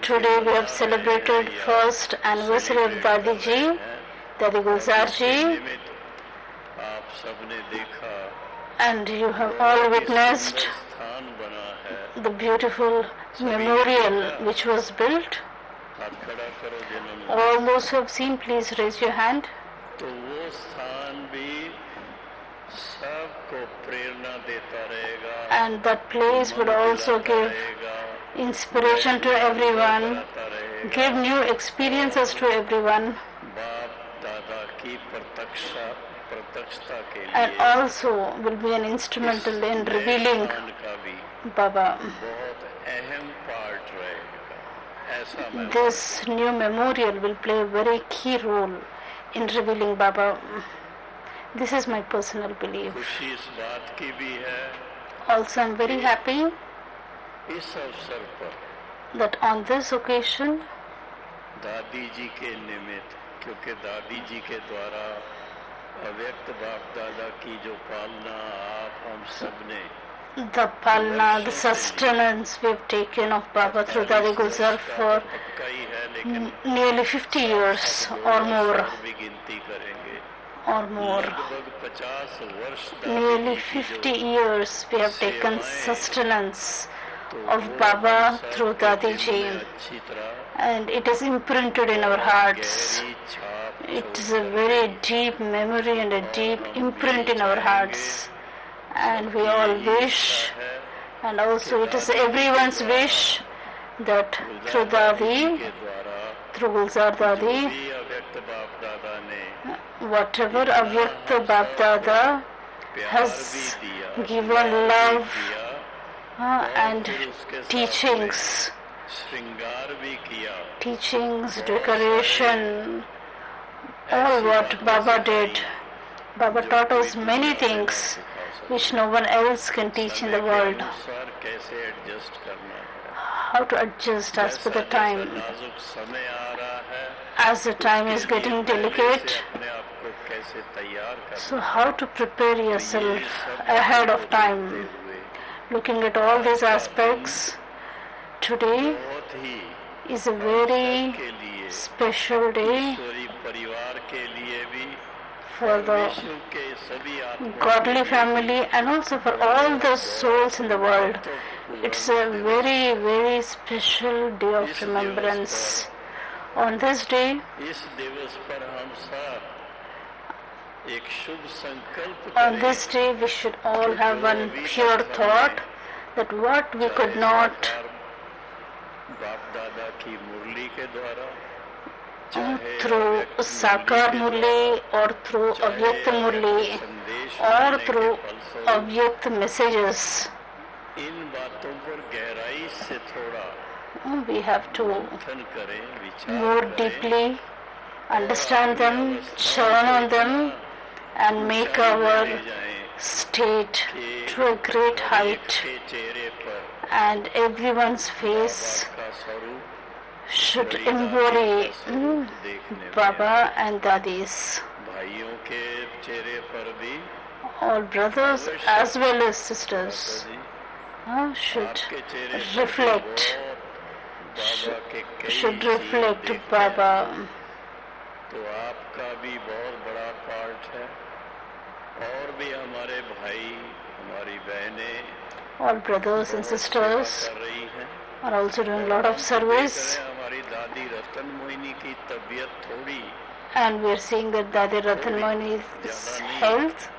today we have celebrated first anniversary of Dadi ji, Dadi Gulzar ji, and you have all witnessed the beautiful memorial which was built. All those who have seen, please raise your hand. And that place would also give inspiration to everyone, give new experiences to everyone, and also will be an instrumental in revealing Baba. This new memorial will play a very key role in revealing Baba. This is my personal belief. Also, I am very happy that on this occasion, दादी जी के निमित्त, क्योंकि दादी जी के द्वारा अव्यक्त बाप दादा की जो पालना आप हम सब ने, the palna, the sustenance we have taken of Baba through Dadi Gulzar for nearly 50 years or more. Nearly 50 years we have taken sustenance of Baba through Dadi ji, and it is imprinted in our hearts. It is a very deep memory and a deep imprint in our hearts, and we all wish, and also it is everyone's wish, that through Dadi, through Gulzar Dadi, whatever Avyakta Bap Dada has given love and teachings, decoration, all what Baba did. Baba taught us many things which no one else can teach in the world. How to adjust as per the time. As the time is getting delicate, so how to prepare yourself ahead of time. Looking at all these aspects, today is a very special day for the godly family and also for all the souls in the world. It's a very, very special day of remembrance. On this day, we should all have one pure thought that what we could not through Sakar Murli or through Avyakta Murli or through Avyakta messages, we have to more deeply understand them, churn on them, and make our state to a great height, and everyone's face should embody Baba and Dadis. All brothers as well as sisters should reflect Baba. तो आपका भी बहुत बड़ा part है और भी हमारे भाई हमारी बहनें all brothers and sisters are also doing a lot of service, हमारी दादी रतन मोहिनी की तबीयत थोड़ी and we are seeing that Dadi Ratan Mohini's health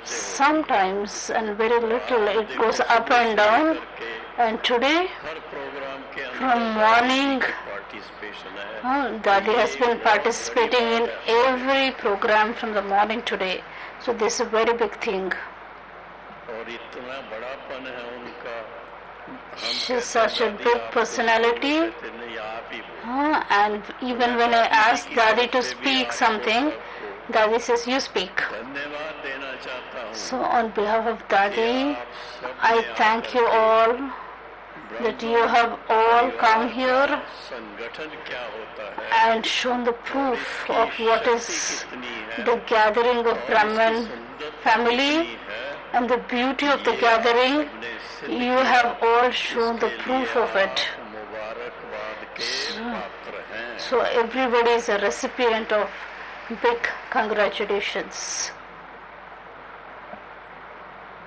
sometimes and very little it goes up and down, and today from morning participation है Dadi has been participating in every program from the morning today. So this is a very big thing. और इतना बड़ापन है उनका She's such a big personality. And even when I ask Dadi to speak something, Dadi says, you speak. So on behalf of Dadi, I thank you all that you have all come here and shown the proof of what is the gathering of Brahman family and the beauty of the gathering. You have all shown the proof of it. So everybody is a recipient of big congratulations.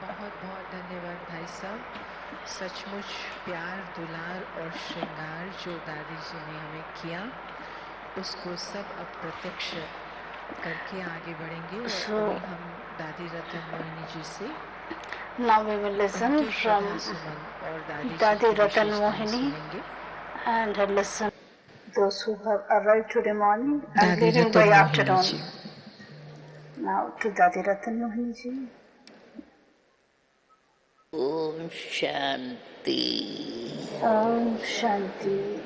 बहुत बहुत धन्यवाद भाई साहब. सचमुच प्यार दुलार और श्रृंगार जो दादी जी ने हमें किया उसको सब अब प्रत्यक्ष करके आगे बढ़ेंगे. और अभी हम दादी रतन मोहिनी जी से Now we will listen from Dadi Ratan Mohini and listen those who have arrived today morning and leaving by afternoon. Now to Dadi Ratan Mohini ji. Om Shanti. Om Shanti.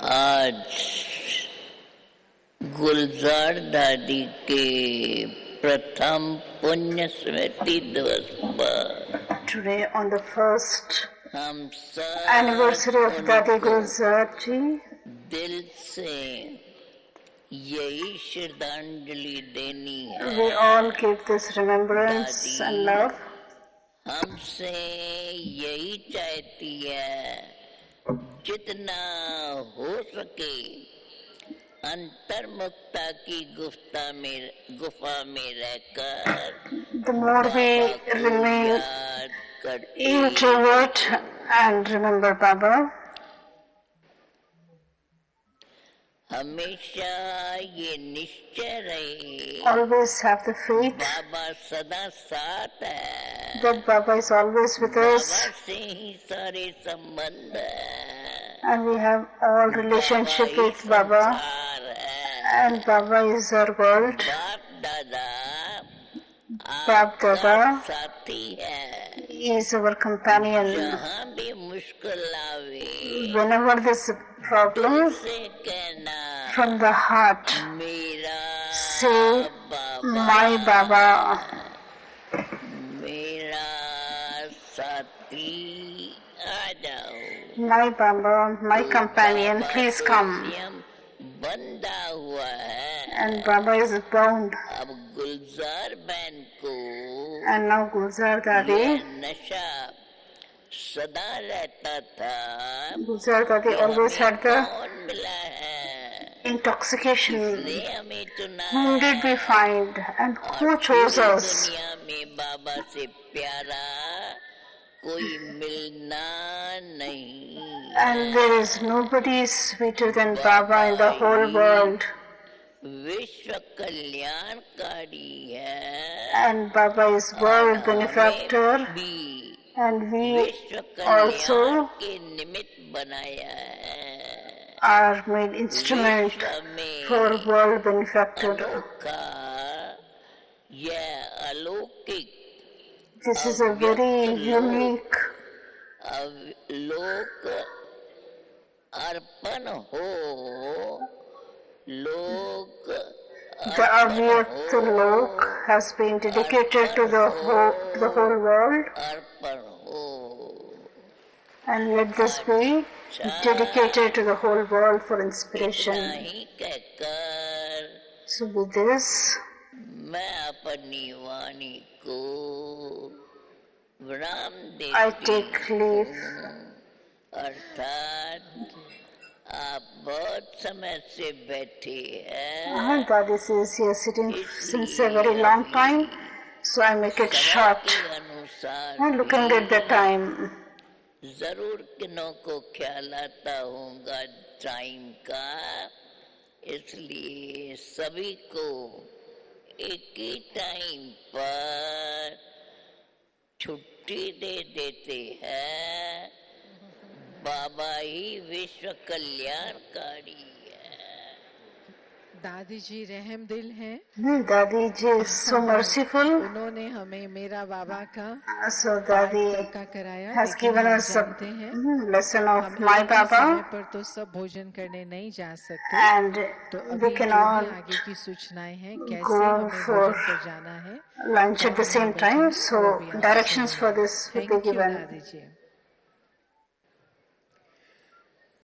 आज गुलजार दादी के प्रथम पुण्य स्मृति दिवस पर Today on the first anniversary of Dadi Gulzar ji, दिल से यही श्रद्धांजलि देनी है. we all give this remembrance and love. हमसे यही चाहती है जितना हो सके अंतर्मुक्ता की गुफा में रहकर The more we remain introvert and remember Baba, हमेशा ये निश्चय रहे always have the faith बाबा सदा साथ है. that Baba is always with us. बाबा से ही सारे संबंध है. And we have all relationship with Baba. And Baba is our world. Bab Dada is our companion. Whenever there's a problem, from the heart, say, my Baba. My Baba, my companion, please come. And Baba is bound. And now Gulzar Dadi. Gulzar Dadi always had the intoxication. Whom did we find and who chose us? And there is nobody sweeter than Baba in the whole world. And Baba is world benefactor. And we also are made instrument for world benefactor. This is a very unique the Avyakt Lok has been dedicated to the whole world. And let this be dedicated to the whole world for inspiration. So with this, I take leave. Dadi says he is sitting since a very long time, so I make it short. I'm looking at the time. जरूर किन्हों को ख्याल आता होगा time का इसलिए सभी को एक ही टाइम पर छुट्टी दे देते हैं। बाबा ही विश्व कल्याणकारी है। दादी जी रहम दिल हैं। Dadi ji is so merciful. उन्होंने हमें मेरा बाबा का So पाठ Dadi तक का कराया, has लेकिन given हम us a जानते हैं lesson of हम my एक ही समय Baba, पर तो सब भोजन करने नहीं जा सकते। and तो we अभी जो भी cannot आगे की सूचनाएं हैं कैसे go हमें for भोजन पर जाना है, lunch at the कहाँ हम same time. बैठेंगे, वो So अभी आप directions for सुनेंगे। this will be thank you given दादी जी।